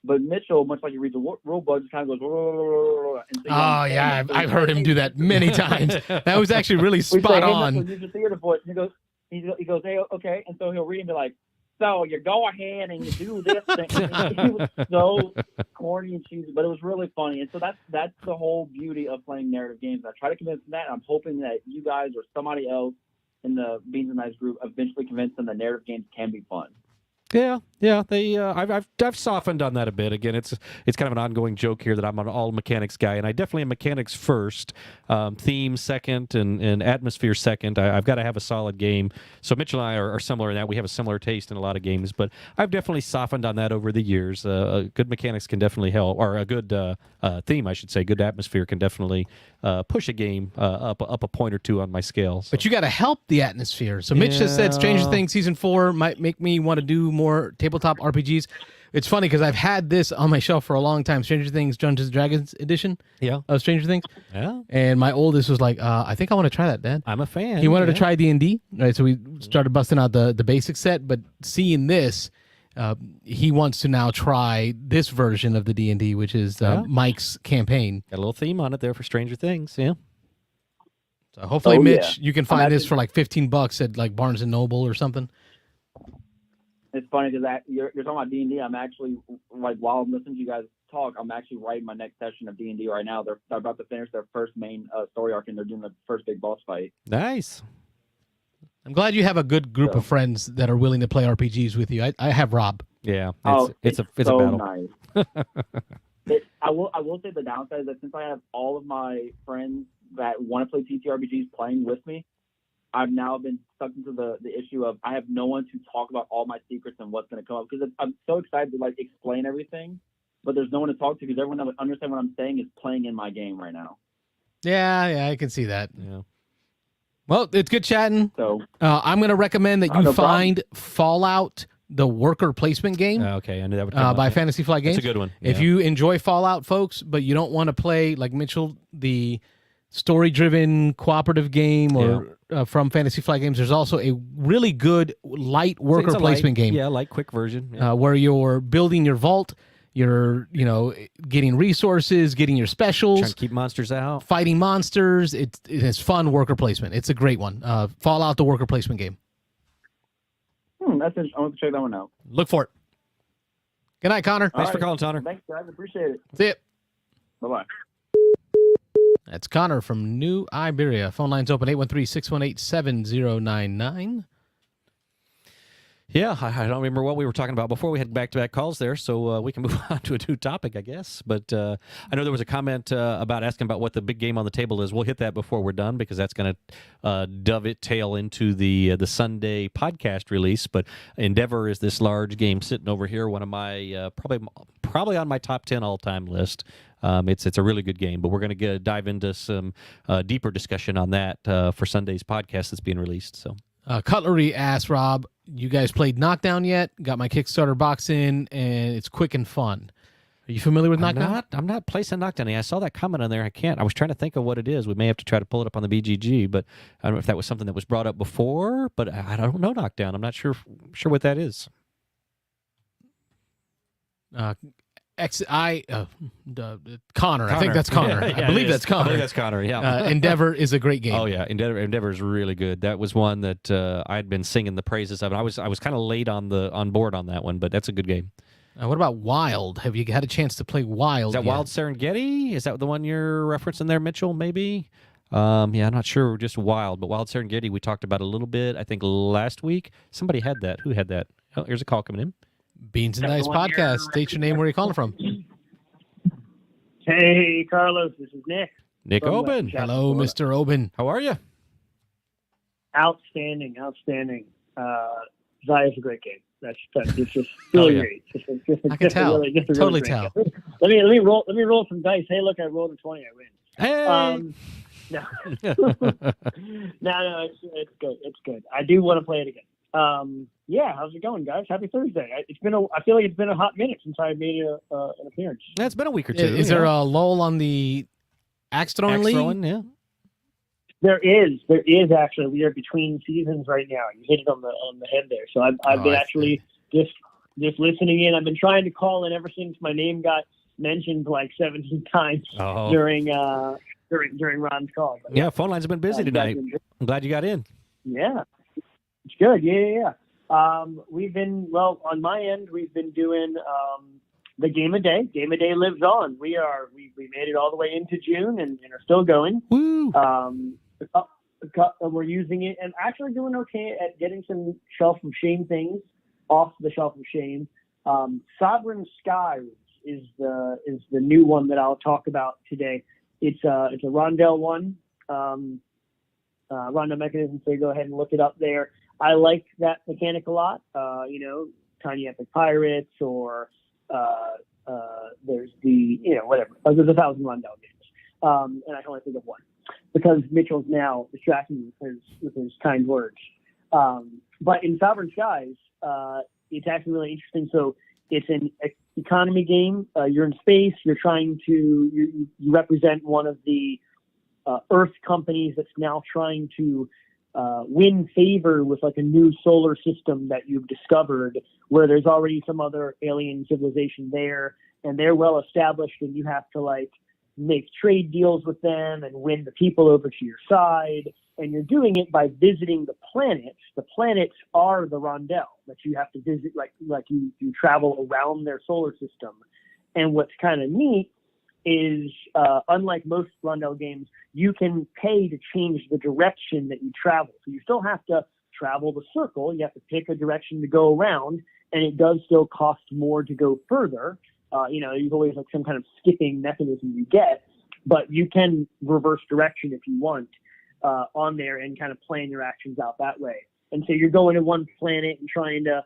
But Mitchell, much like you read the rule book, just kind of goes. And so I've heard him do that many times. That was actually really spot on. Use your theater voice. And he goes, hey, okay. And so he'll read and be like, so you go ahead and you do this thing. He was so corny and cheesy, but it was really funny. And so that's the whole beauty of playing narrative games. I try to convince them that. And I'm hoping that you guys or somebody else in the Beans and Knives group eventually convince them that narrative games can be fun. Yeah. They I've softened on that a bit. Again, it's kind of an ongoing joke here that I'm an all mechanics guy, and I definitely am mechanics first, theme second, and atmosphere second. I've got to have a solid game. So Mitchell and I are similar in that we have a similar taste in a lot of games, but I've definitely softened on that over the years. Good mechanics can definitely help, or a good theme, I should say. Good atmosphere can definitely push a game up a point or two on my scale. So. But you got to help the atmosphere. So Mitch just said Stranger Things Season 4 might make me want to do more tabletop RPGs. It's funny because I've had this on my shelf for a long time. Stranger Things Dungeons and Dragons edition of Stranger Things. Yeah. And my oldest was like, I think I want to try that, Dad. I'm a fan. He wanted to try D&D, right? So we started busting out the basic set, but seeing this, he wants to now try this version of the D&D, which is Mike's campaign. Got a little theme on it there for Stranger Things, yeah. So hopefully, Mitch, you can find this for like $15 at like Barnes & Noble or something. It's funny because you're talking about D&D. I'm actually, like, while I'm listening to you guys talk, I'm actually writing my next session of D&D right now. They're about to finish their first main story arc, and they're doing the first big boss fight. Nice. I'm glad you have a good group of friends that are willing to play RPGs with you. I have Rob. Yeah, it's a so battle. Nice. I will say the downside is that since I have all of my friends that want to play TTRPGs playing with me, I've now been stuck into the issue of I have no one to talk about all my secrets and what's going to come up, because I'm so excited to like explain everything, but there's no one to talk to because everyone that would understand what I'm saying is playing in my game right now. Yeah, I can see that. Yeah. Well, it's good chatting. So I'm going to recommend that you find Fallout, the worker placement game. Okay, I knew that would come by up. Fantasy Flight Games. That's a good one. If you enjoy Fallout, folks, but you don't want to play like Mitchell, the story-driven cooperative game or from Fantasy Flight Games, there's also a really good light worker placement game. Yeah, light, quick version. Where you're building your vault, you're getting resources, getting your specials, trying to keep monsters out, fighting monsters. It has fun worker placement. It's a great one. Fallout, the worker placement game. That's interesting. I want to check that one out. Look for it. Good night, Connor. Thanks for calling, Connor. Thanks, guys. Appreciate it. See it. Bye-bye. That's Connor from New Iberia. Phone line's open, 813-618-7099. Yeah, I don't remember what we were talking about before. We had back-to-back calls there, so we can move on to a new topic, I guess. But I know there was a comment about asking about what the big game on the table is. We'll hit that before we're done because that's going to dovetail into the Sunday podcast release. But Endeavor is this large game sitting over here, one of my probably on my top 10 all-time list. It's a really good game, but we're going to dive into some deeper discussion on that for Sunday's podcast that's being released. So. Cutlery asked, Rob, you guys played Knockdown yet? Got my Kickstarter box in, and it's quick and fun. Are you familiar with Knockdown? I'm not placing Knockdown. I saw that comment on there. I was trying to think of what it is. We may have to try to pull it up on the BGG, but I don't know if that was something that was brought up before, but I don't know Knockdown. I'm not sure what that is. Connor. I think that's Connor. Yeah, I believe that's Connor. I believe that's Connor, yeah. Endeavor is a great game. Oh, yeah. Endeavor is really good. That was one that I had been singing the praises of. And I was kind of late on board on that one, but that's a good game. What about Wild? Have you had a chance to play Wild? Is that Wild Serengeti? Is that the one you're referencing there, Mitchell, maybe? I'm not sure. Just Wild. But Wild Serengeti we talked about a little bit, I think, last week. Somebody had that. Who had that? Oh, here's a call coming in. Beans and Dice Podcast. State your name, where you're calling from. Hey, Carlos. This is Nick. Nick Oben. Hello, Mr. Oben. How are you? Outstanding. Zaya's a great game. It's just really great. I can tell. Totally tell. Let me roll some dice. Hey, look, I rolled a 20. I win. Hey. No, it's good. It's good. I do want to play it again. How's it going, guys? Happy Thursday. I feel like it's been a hot minute since I made an appearance. Yeah, it's been a week or two. Is there a lull on the axe throwing league? Yeah. There is actually. We are between seasons right now. You hit it on the head there. So I've been actually just listening in. I've been trying to call in ever since my name got mentioned like 17 times during Ron's call. But, phone lines have been busy tonight. I'm glad you got in. Yeah. It's good. Yeah. We've been, on my end, we've been doing the Game of Day. Game of Day lives on. We made it all the way into June and are still going. Woo! We're using it and actually doing okay at getting some Shelf of Shame things off the Shelf of Shame. Sovereign Skies is the new one that I'll talk about today. It's a Rondell one. Rondell mechanism, so go ahead and look it up there. I like that mechanic a lot. Tiny Epic Pirates or there's whatever. There's 1,000 Rondell games. And I can only think of one because Mitchell's now distracting me with his kind words. But in Sovereign Skies, it's actually really interesting. So It's an economy game. You're in space. You're trying to you represent one of the Earth companies that's now trying to win favor with like a new solar system that you've discovered, where there's already some other alien civilization there, and they're well established, and you have to like make trade deals with them and win the people over to your side. And you're doing it by visiting the planets. The planets are the rondel that you have to visit, like you travel around their solar system. And what's kind of neat is, unlike most rondel games, you can pay to change the direction that you travel. So you still have to travel the circle. You have to pick a direction to go around, and it does still cost more to go further. You've always like some kind of skipping mechanism you get, but you can reverse direction if you want on there and kind of plan your actions out that way. And so you're going to one planet and trying to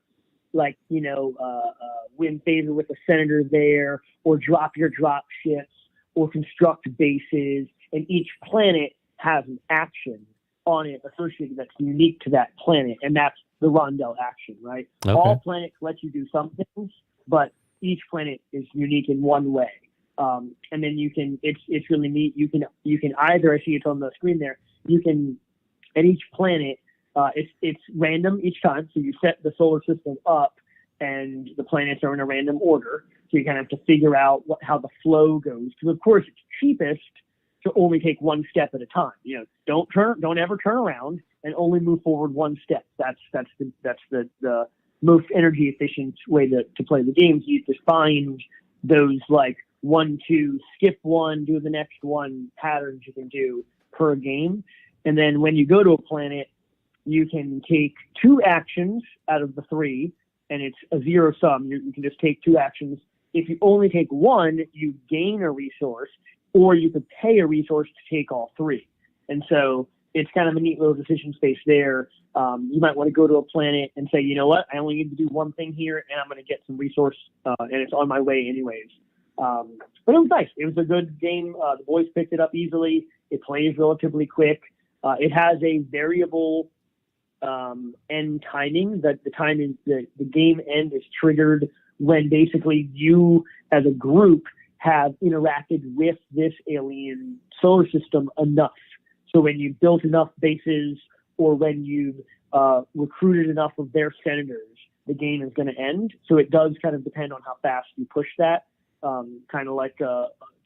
win favor with the senator there, or drop your drop ships, or construct bases. And each planet has an action on it associated that's unique to that planet, and that's the rondel action, right? Okay. All planets let you do some things, but each planet is unique in one way. And then you can, it's really neat. You can either, I see it's on the screen there, you can, at each planet, it's random each time. So you set the solar system up and the planets are in a random order. So you kind of have to figure out how the flow goes. Because of course it's cheapest to only take one step at a time. Don't ever turn around and only move forward one step. That's the most energy efficient way to play the game. You just find those like 1, 2, skip one, do the next one patterns you can do per game. And then when you go to a planet, you can take 2 actions out of the 3, and it's a zero sum. You can just take 2 actions. If you only take 1, you gain a resource, or you could pay a resource to take all 3. And so it's kind of a neat little decision space there. You might want to go to a planet and say, you know what, I only need to do one thing here, and I'm going to get some resource, and it's on my way anyways. But it was nice. It was a good game. The boys picked it up easily. It plays relatively quick. It has a variable end timing, that the time is the game end is triggered when basically you as a group have interacted with this alien solar system enough. So when you've built enough bases, or when you've recruited enough of their senators, the game is going to end. So it does kind of depend on how fast you push that, kind of like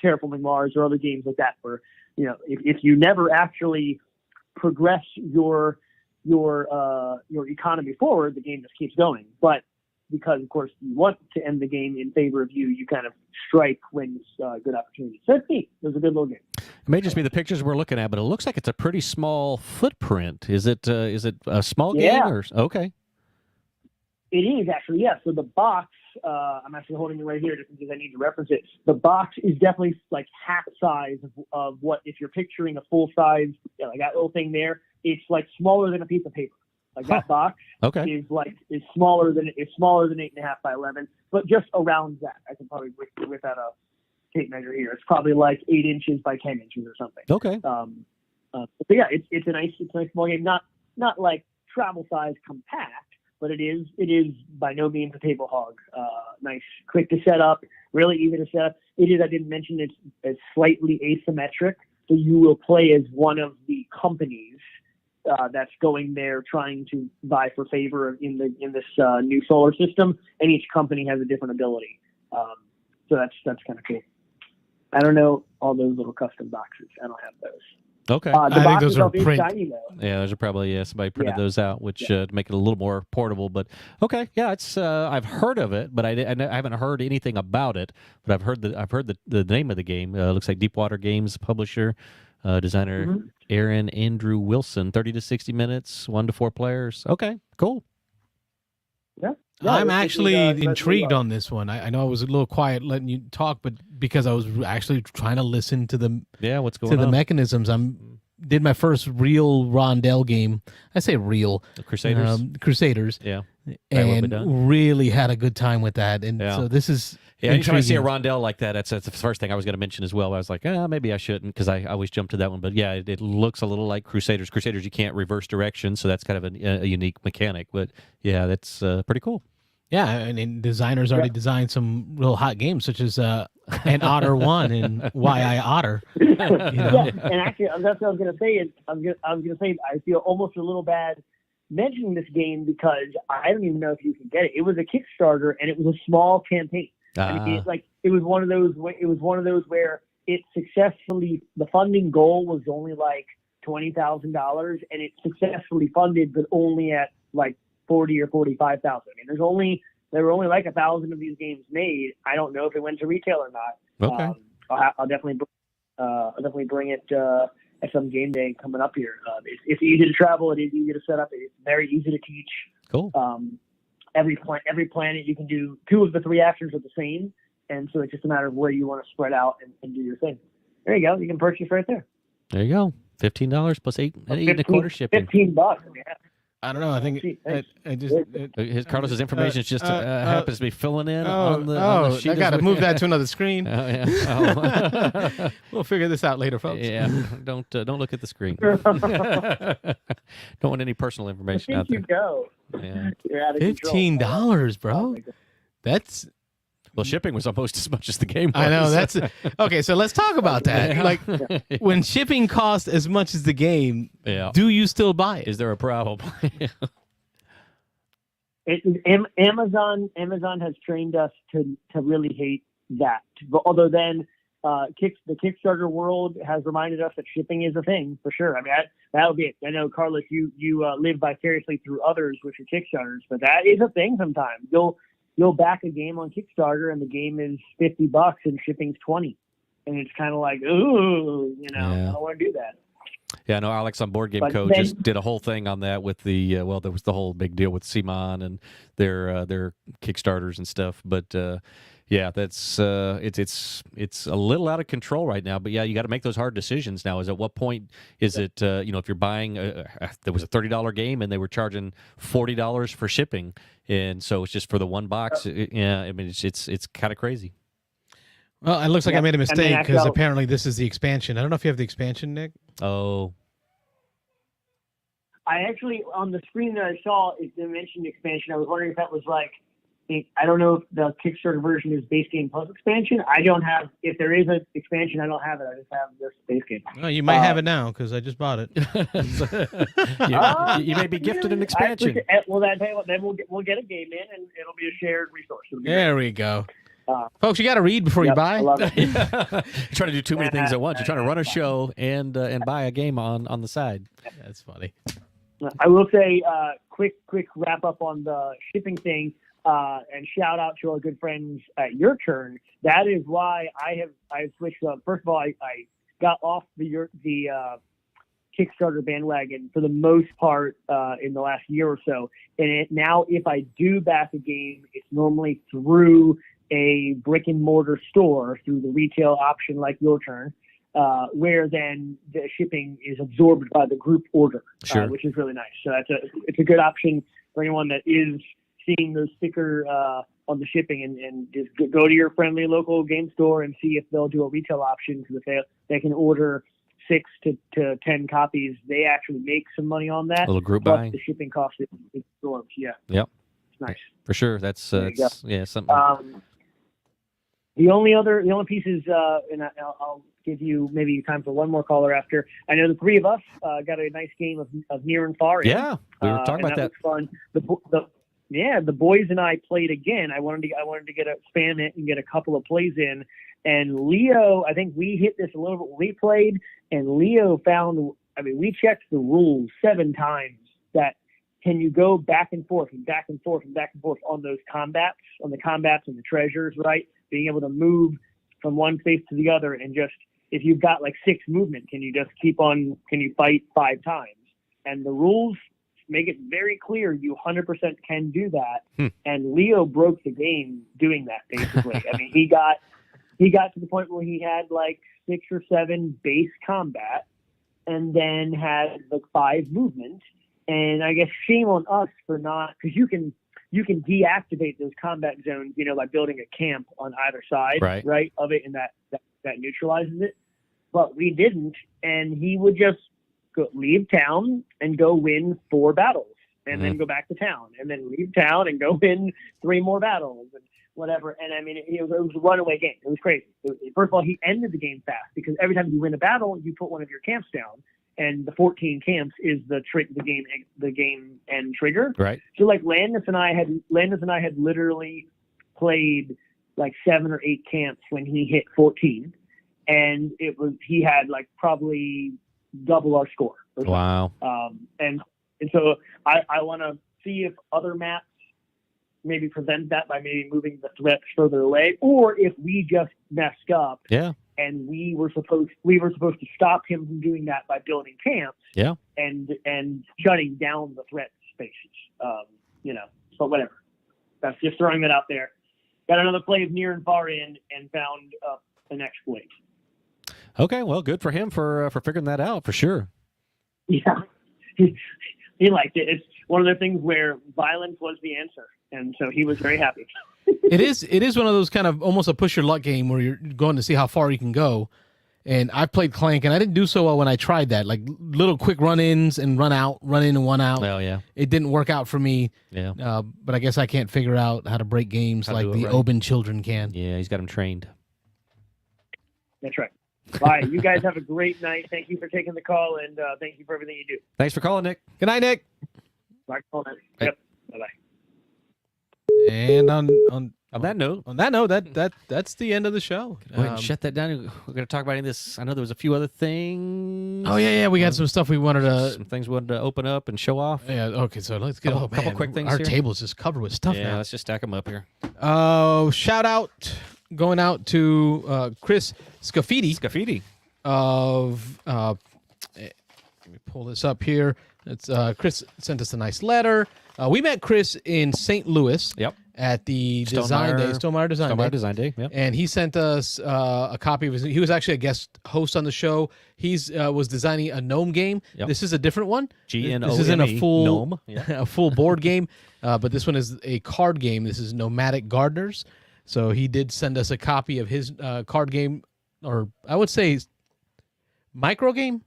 Terraforming Mars or other games like that, where if you never actually progress your economy forward, the game just keeps going. But because, of course, you want to end the game in favor of you, you kind of strike when it's a good opportunity. So it's neat. It was a good little game. It may just be the pictures we're looking at, but it looks like it's a pretty small footprint. Is it a small game? Or, okay. It is actually, yeah. So the box, I'm actually holding it right here just because I need to reference it. The box is definitely like half size of what, if you're picturing a full size, like that little thing there, it's like smaller than a piece of paper. Like that box is smaller than 8.5 by 11, but just around that. I can probably whip out a tape measure here. It's probably like 8 inches by 10 inches or something. Okay. But yeah, it's a nice small game. Not like travel size compact, but it is by no means a table hog. Nice, quick to set up, really easy to set up. It is, I didn't mention, it's slightly asymmetric, so you will play as one of the companies that's going there trying to vie for favor in this new solar system, and each company has a different ability. So that's kind of cool. I don't know all those little custom boxes. I don't have those. Okay. The I think those are print. shiny, though. Yeah, those are probably somebody printed those out, which to make it a little more portable. But okay, yeah, it's I've heard of it, but I haven't heard anything about it. But I've heard the name of the game. Looks like Deepwater Games publisher, designer Aaron Andrew Wilson. 30 to 60 minutes, 1 to 4 players. Okay, cool. Yeah. I'm actually intrigued on this one. I know I was a little quiet letting you talk, but because I was actually trying to listen to the what's going on, the mechanisms. Did my first real rondel game. I say real. The Crusaders. Crusaders. Yeah. And really had a good time with that. And so this is anytime I see a rondel like that, that's the first thing I was going to mention as well. I was like, maybe I shouldn't, because I always jump to that one. But yeah, it looks a little like Crusaders. Crusaders, you can't reverse direction, so that's kind of a unique mechanic. But yeah, that's pretty cool. Yeah, and designers already designed some real hot games, such as an Otter 1 and Why I Otter. You know? Yeah, and actually, that's what I was going to say. I was going to say I feel almost a little bad mentioning this game because I don't even know if you can get it. It was a Kickstarter and it was a small campaign. I mean, it was one of those. It was one of those where it successfully, the funding goal was only like $20,000, and it successfully funded, but only at like 40 or 45,000. I mean, there were only like 1,000 of these games made. I don't know if it went to retail or not. Okay. I'll definitely bring it at some game day coming up here. It's easy to travel. It is easy to set up. It's very easy to teach. Cool. Every planet you can do 2 of the 3 actions are the same, and so it's just a matter of where you want to spread out and do your thing. There you go. You can purchase right there. There you go. $15 plus $8.25 shipping. $15. Yeah. I don't know. I think His Carlos's information is just happens to be filling in on the sheet. I got to move that to another screen. Yeah. We'll figure this out later, folks. Yeah. Don't look at the screen. Don't want any personal information out there. You go. Yeah. You're out of control. $15, bro. That's Well, shipping was almost as much as the game was. I know that's okay. So let's talk about that. Like when shipping costs as much as the game, do you still buy it? Is there a problem? Amazon has trained us to really hate that. But other than the Kickstarter world has reminded us that shipping is a thing for sure. I mean, that would be it. I know, Carlos, you live vicariously through others with your Kickstarters, but that is a thing sometimes. You'll back a game on Kickstarter and the game is $50 and shipping's $20, and it's kind of like, ooh, I don't want to do that. Yeah, I know Alex on Board Game Code just did a whole thing on that with the there was the whole big deal with Simon and their Kickstarters and stuff. But yeah, that's it's a little out of control right now. But yeah, you got to make those hard decisions now. Is at what point is it if you're buying there was a $30 game and they were charging $40 for shipping, and so it's just for the one box. Yeah, I mean it's kind of crazy. Well, it looks like I made a mistake because apparently this is the expansion. I don't know if you have the expansion, Nick. Oh. I actually, on the screen that I saw, it mentioned expansion. I was wondering if that was like, I don't know if the Kickstarter version is base game plus expansion. I don't have, if there is an expansion, I don't have it. I just have this base game. Oh, you might have it now because I just bought it. You may be gifted an expansion. Well, then we'll get a game in and it'll be a shared resource. There we go. Folks, you got to read before you buy. I love it. You're trying to do too many things at once. You're trying to run a show and buy a game on the side. That's funny. I will say, quick wrap up on the shipping thing, and shout out to our good friends at Your Turn. That is why I have switched up. First of all, I got off the Kickstarter bandwagon for the most part in the last year or so, and now if I do back a game, it's normally through a brick and mortar store, through the retail option like Your Turn, where then the shipping is absorbed by the group order, which is really nice. So it's a good option for anyone that is seeing those sticker on the shipping, and just go to your friendly local game store and see if they'll do a retail option, because if they can order 6 to 10 copies, they actually make some money on that. A little group plus buying. The shipping cost is absorbed. Yeah. Yep. It's nice. For sure. That's something. The only piece is, and I'll give you maybe time for one more caller after. I know the 3 of us got a nice game of Near and Far. Yeah, we were talking about that. Was fun. The boys and I played again. I wanted to get spam it and get a couple of plays in. And Leo, I think we hit this a little bit when we played, and Leo found. I mean, we checked the rules 7 times. That can you go back and forth and back and forth and back and forth on those combats, and the treasures, right? Being able to move from one space to the other, and just, if you've got like 6 movement, can you fight 5 times? And the rules make it very clear you 100% can do that. And Leo broke the game doing that, basically. I mean, he got to the point where he had like 6 or 7 base combat, and then had like 5 movement. And I guess shame on us for not, because you can deactivate those combat zones, by building a camp on either side, right of it, and that neutralizes it. But we didn't, and he would just leave town and go win 4 battles, and then go back to town, and then leave town and go in 3 more battles and whatever. And I mean, it was a runaway game. It was crazy. First of all, he ended the game fast because every time you win a battle, you put one of your camps down, and the 14 camps is the game end trigger. Right. So like Landis and I had literally played like 7 or 8 camps when he hit 14, and he had like probably double our score. Wow. And so I want to see if other maps maybe prevent that by maybe moving the threats further away, or if we just messed up. Yeah. And we were supposed to stop him from doing that by building camps. Yeah. And shutting down the threat spaces. But whatever. That's just throwing it out there. Got another play of near and far in and found an exploit. Okay, well, good for him for figuring that out for sure. Yeah, he liked it. It's one of the things where violence was the answer, and so he was very happy. It is one of those kind of almost a push your luck game where you're going to see how far you can go. And I played Clank, and I didn't do so well when I tried that. Like little quick run-ins and run in and one out. Well, yeah. It didn't work out for me. Yeah. But I guess I can't figure out how to break games like the Oben children can. Yeah, he's got him trained. That's right. Bye. You guys have a great night. Thank you for taking the call, and thank you for everything you do. Thanks for calling, Nick. Good night, Nick. Bye. Yep. Bye-bye. And on that note, that's the end of the show. Go ahead and shut that down. We're going to talk about this. I know there was a few other things. Oh yeah, we got some stuff we wanted to. Some things we wanted to open up and show off. Yeah. Okay. So let's get a couple quick things. Our here. table's just covered with stuff. Yeah. Now. Let's just stack them up here. Shout out going out to Chris Scafidi of. Let me pull this up here. It's Chris sent us a nice letter. We met Chris in St. Louis. Yep. At the Stonemaier Design Day. Yep. And he sent us a copy of his. He was actually a guest host on the show. He's was designing a gnome game. Yep. This is a different one. GNOME. This isn't a full gnome. Yeah. a full board game, but this one is a card game. This is Nomadic Gardeners. So he did send us a copy of his card game, or I would say micro game.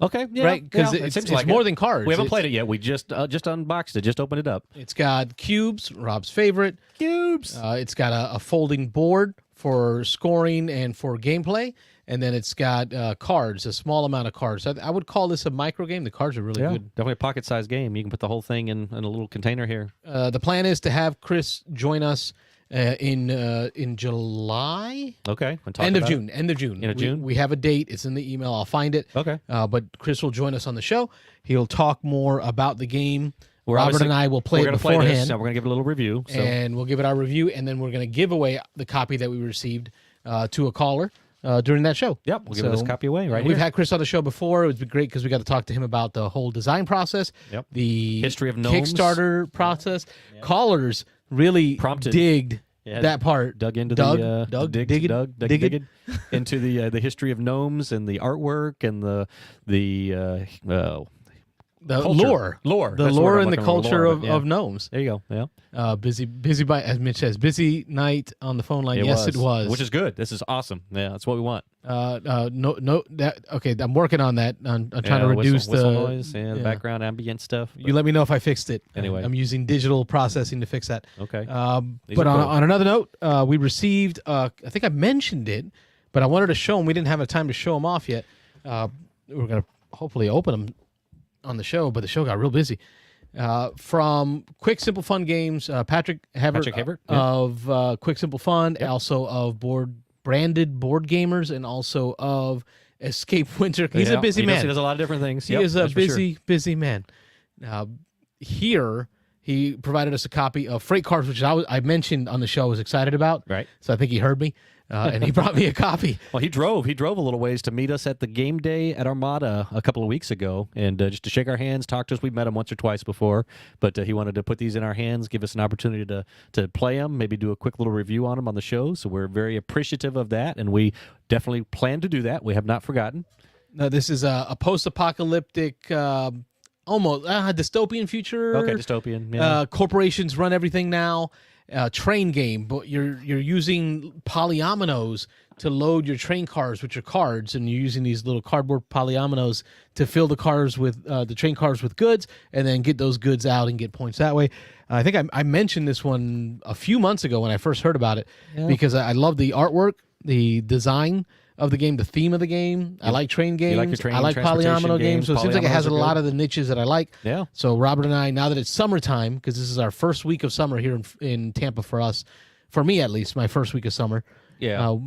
Okay, yeah, right, because it's more than cards. We haven't played it yet. We just unboxed it, just opened it up. It's got cubes, Rob's favorite. Cubes. It's got a folding board for scoring and for gameplay, and then it's got cards, a small amount of cards. I would call this a micro game. The cards are really good. Definitely a pocket-sized game. You can put the whole thing in a little container here. The plan is to have Chris join us in July. Okay. End of June. End of June. We have a date. It's in the email. I'll find it. Okay. But Chris will join us on the show. He'll talk more about the game. Robert and I will play it beforehand. Play this, so we're going to give it a little review. So. And we'll give it our review, and then we're going to give away the copy that we received to a caller during that show. Yep, we'll give this copy away right here. We've had Chris on the show before. It was great because we got to talk to him about the whole design process, the history of gnomes, Kickstarter process. Callers really digged that part. Dug into digging into the history of gnomes and the artwork and the lore. The lore and the culture of gnomes. There you go. Yeah. Busy by, as Mitch says, busy night on the phone line. It was. Which is good. This is awesome. Yeah, that's what we want. Okay, I'm working on that. I'm trying to reduce whistle noise and the background ambient stuff. You let me know if I fixed it. Anyway. I'm using digital processing to fix that. Okay. But on another note, we received, I think I mentioned it, but I wanted to show them. We didn't have a time to show them off yet. We're going to hopefully open them on the show, but the show got real busy. From Quick Simple Fun Games, Patrick Hebert of Quick Simple Fun, also of branded board gamers, and also of Escape Winter. He's a busy man. He does a lot of different things. He is a busy man. Here, he provided us a copy of Freight Cards, which I mentioned on the show I was excited about. Right. So I think he heard me. And he brought me a copy. Well, he drove a little ways to meet us at the game day at Armada a couple of weeks ago, and just to shake our hands, talk to us. We've met him once or twice before, but he wanted to put these in our hands, give us an opportunity to play them, maybe do a quick little review on them on the show. So we're very appreciative of that, and we definitely plan to do that. We have not forgotten. This is a post-apocalyptic, almost dystopian future. Okay, dystopian. Yeah. Corporations run everything now. Train game, but you're using polyominoes to load your train cars with your cards, and you're using these little cardboard polyominoes to fill the cars with the train cars with goods, and then get those goods out and get points that way. I think I mentioned this one a few months ago when I first heard about it because I love the artwork, the design of the game, the theme of the game. I like train games. You like your train, I like polyomino games. So it seems like it has a lot of the niches that I like. Yeah. So Robert and I, now that it's summertime, because this is our first week of summer here in Tampa for us, for me at least, my first week of summer. Yeah.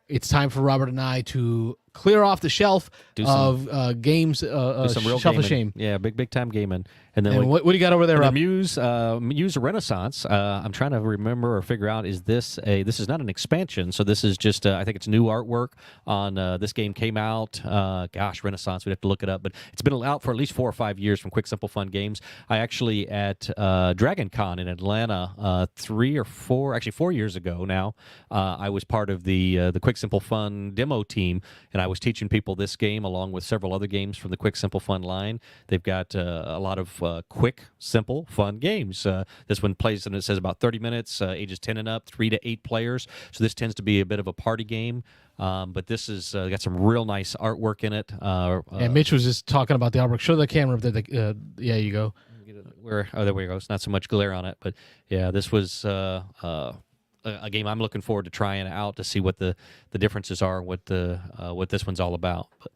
It's time for Robert and I to clear off the shelf of games, some real shelf gaming. of shame. Yeah, big time gaming. And then And what do you got over there, Rob? the Muse Renaissance. I'm trying to remember or figure out, this is not an expansion, so this is just I think it's new artwork on this game came out. Renaissance, we'd have to look it up, but it's been out for at least 4 or 5 years from Quick Simple Fun Games. I actually at Dragon Con in Atlanta 4 years ago now. I was part of the Quick Simple Fun demo team, and I was teaching people this game along with several other games from the Quick Simple Fun line. They've got a lot of quick, simple, fun games. This one plays, and it says about 30 minutes, ages 10 and up, 3 to 8 players. So this tends to be a bit of a party game. But this is got some real nice artwork in it. And Mitch was just talking about the artwork. Show the camera. Yeah, you go. There we go. It's not so much glare on it, but yeah, this was a game I'm looking forward to trying out to see what the differences are, what this one's all about. But,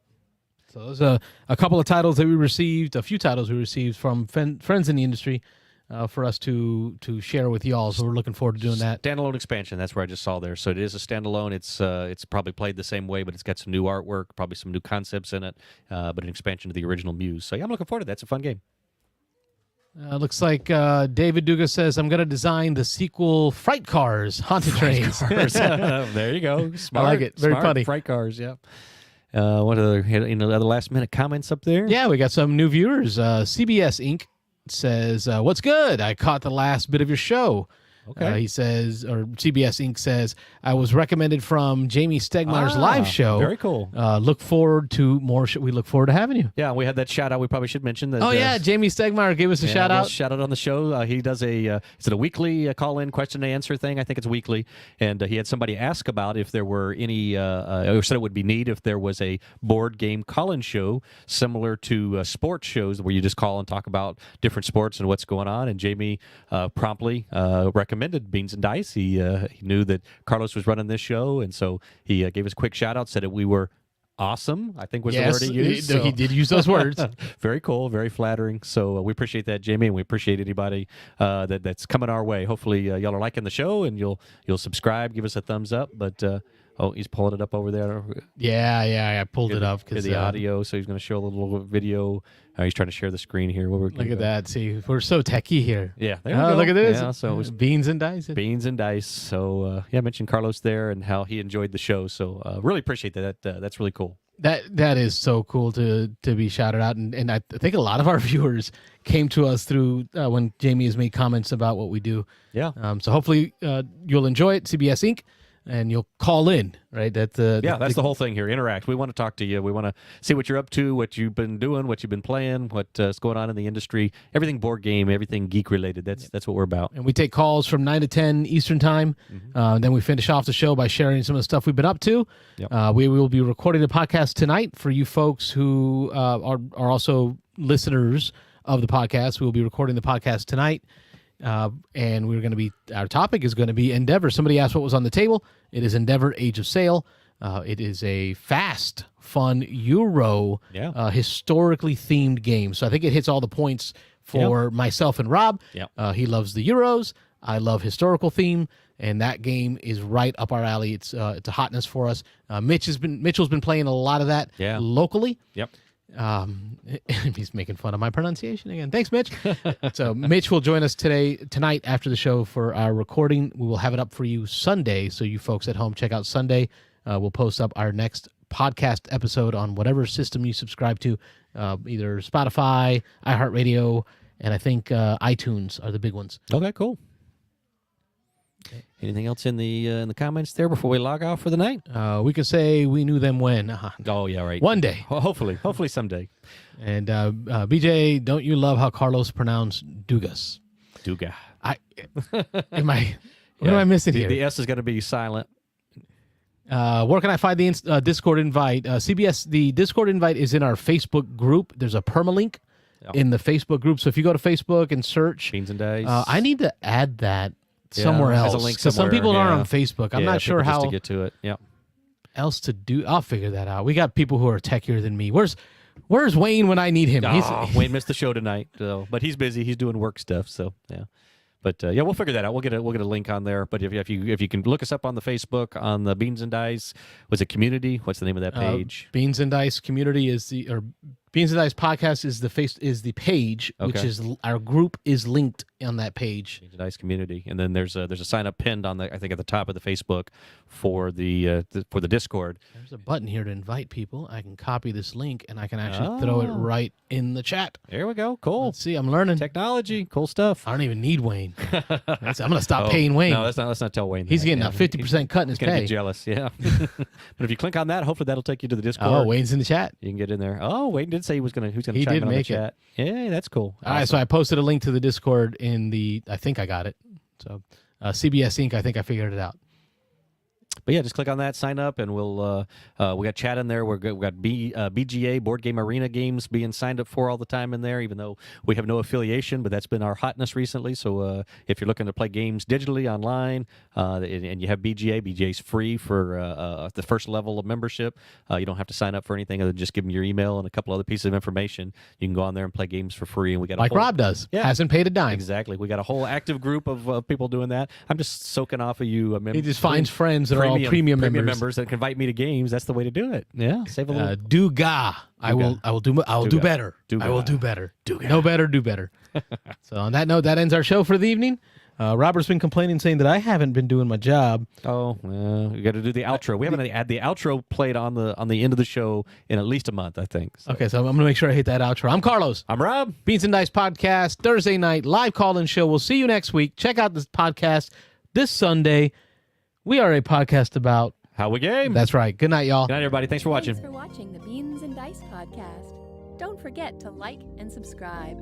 so those are a couple of titles that we received, a few titles we received from friends in the industry for us to share with y'all. So we're looking forward to doing that. Standalone expansion, that's where I just saw there. So it is a standalone. It's probably played the same way, but it's got some new artwork, probably some new concepts in it, but an expansion to the original Muse. So yeah, I'm looking forward to that. It's a fun game. Looks like David Duga says, I'm going to desigine the sequel Fright Cars, Haunted Trains. There you go. Smart, I like it. Very funny. Fright Cars, yeah. What other last minute comments up there? Yeah, we got some new viewers. CBS Inc. says, what's good? I caught the last bit of your show. Okay. He says, or CBS Inc. says, I was recommended from Jamie Stegmaier's live show. Very cool. Look forward to more. We look forward to having you. Yeah, we had that shout out. We probably should mention that. Yeah, Jamie Stegmaier gave us a shout out. Shout out on the show. He does is it a weekly call in question and answer thing? I think it's weekly. And he had somebody ask about if there were any, or said it would be neat if there was a board game call in show similar to sports shows where you just call and talk about different sports and what's going on. And Jamie promptly recommended Beans and Dice. He knew that Carlos was running this show, and so he gave us a quick shout out, said that we were awesome, I think was the word he used. He did use those words. Very cool, very flattering. So we appreciate that, Jamie, and we appreciate anybody that's coming our way. Hopefully y'all are liking the show, and you'll subscribe, give us a thumbs up. But he's pulling it up over there. Yeah, I pulled it up because the audio. So he's going to show a little video. He's trying to share the screen here. Look at that. See, we're so techie here. Yeah, there we go. Look at this. Yeah, so it was Beans and Dice. Beans and Dice. So I mentioned Carlos there and how he enjoyed the show. So really appreciate that. That's really cool. That is so cool to be shouted out, and I think a lot of our viewers came to us through when Jamie has made comments about what we do. Yeah. So hopefully you'll enjoy it, CBS Inc., and you'll call in, right? That's the whole thing here. Interact. We want to talk to you. We want to see what you're up to, what you've been doing, what you've been playing, what's going on in the industry. Everything board game, everything geek related. That's what we're about. And we take calls from 9 to 10 Eastern time. Then we finish off the show by sharing some of the stuff we've been up to. Yep. We will be recording the podcast tonight for you folks who are also listeners of the podcast. We will be recording the podcast tonight. And our topic is going to be Endeavor. Somebody asked what was on the table. It is Endeavor Age of Sail. It is a fast, fun Euro, historically themed game. So I think it hits all the points for myself and Rob. Yep. He loves the Euros. I love historical theme, and that game is right up our alley. It's a hotness for us. Mitchell's been playing a lot of that locally. Yep. He's making fun of my pronunciation again. Thanks, Mitch. So Mitch will join us tonight after the show for our recording. We will have it up for you Sunday, so you folks at home check out Sunday. We'll post up our next podcast episode on whatever system you subscribe to, either Spotify, iHeartRadio, and I think iTunes are the big ones. Okay, cool. Anything else in the comments there before we log off for the night? We could say we knew them when. Oh, yeah, right. One day. Hopefully someday. And BJ, don't you love how Carlos pronounced Dugas? Duga. What am I missing here? The S is going to be silent. Where can I find the Discord invite? CBS, the Discord invite is in our Facebook group. There's a permalink in the Facebook group. So if you go to Facebook and search Beans and Dice. I need to add that somewhere else. As a link because some people aren't on Facebook. I'm not sure how to get to it. Yeah. else to do. I'll figure that out. We got people who are techier than me. Where's Wayne when I need him? Wayne missed the show tonight, but he's busy. He's doing work stuff. So yeah. But we'll figure that out. We'll get a link on there. But if you can look us up on the Facebook on the Beans and Dice, was it community? What's the name of that page? Beans and Dice community or Beans and Dice podcast is the page, which is our group is linked on that page. Beans and Dice community, and then there's a sign up pinned on I think at the top of the Facebook for the Discord. There's a button here to invite people. I can copy this link and I can actually throw it right in the chat. There we go. Cool. Let's see, I'm learning technology. Cool stuff. I don't even need Wayne. I'm gonna stop paying Wayne. No, let's not tell Wayne. He's getting a 50% cut in his pay. He's gonna pay. get jealous. Yeah. But if you click on that, hopefully that'll take you to the Discord. Oh, Wayne's in the chat. You can get in there. Oh, Wayne did say he was gonna chime He in did on the make chat. Yeah, that's cool. All right, so I posted a link to the Discord in the. I think I got it. So CBS Inc. I think I figured it out. But yeah, just click on that, sign up, and we'll we got chat in there. We got BGA Board Game Arena games being signed up for all the time in there, even though we have no affiliation. But that's been our hotness recently. So if you're looking to play games digitally online, and you have BGA's free for the first level of membership. You don't have to sign up for anything other than just give them your email and a couple other pieces of information. You can go on there and play games for free. And we got Rob does. Yeah, hasn't paid a dime. Exactly. We got a whole active group of people doing that. I'm just soaking off of you. He just finds friends that are all premium members that can invite me to games. That's the way to do it. Yeah, save a little. Do better. I will do better. No better, do better. So on that note, that ends our show for the evening. Robert's been complaining, saying that I haven't been doing my job. Oh, we got to do the outro. We haven't had the outro played on the end of the show in at least a month, I think. So. Okay, so I'm going to make sure I hit that outro. I'm Carlos. I'm Rob. Beans and Dice Podcast, Thursday night, live call-in show. We'll see you next week. Check out this podcast this Sunday. We are a podcast about how we game. That's right. Good night, y'all. Good night, everybody. Thanks for watching. Thanks for watching the Beans and Dice Podcast. Don't forget to like and subscribe.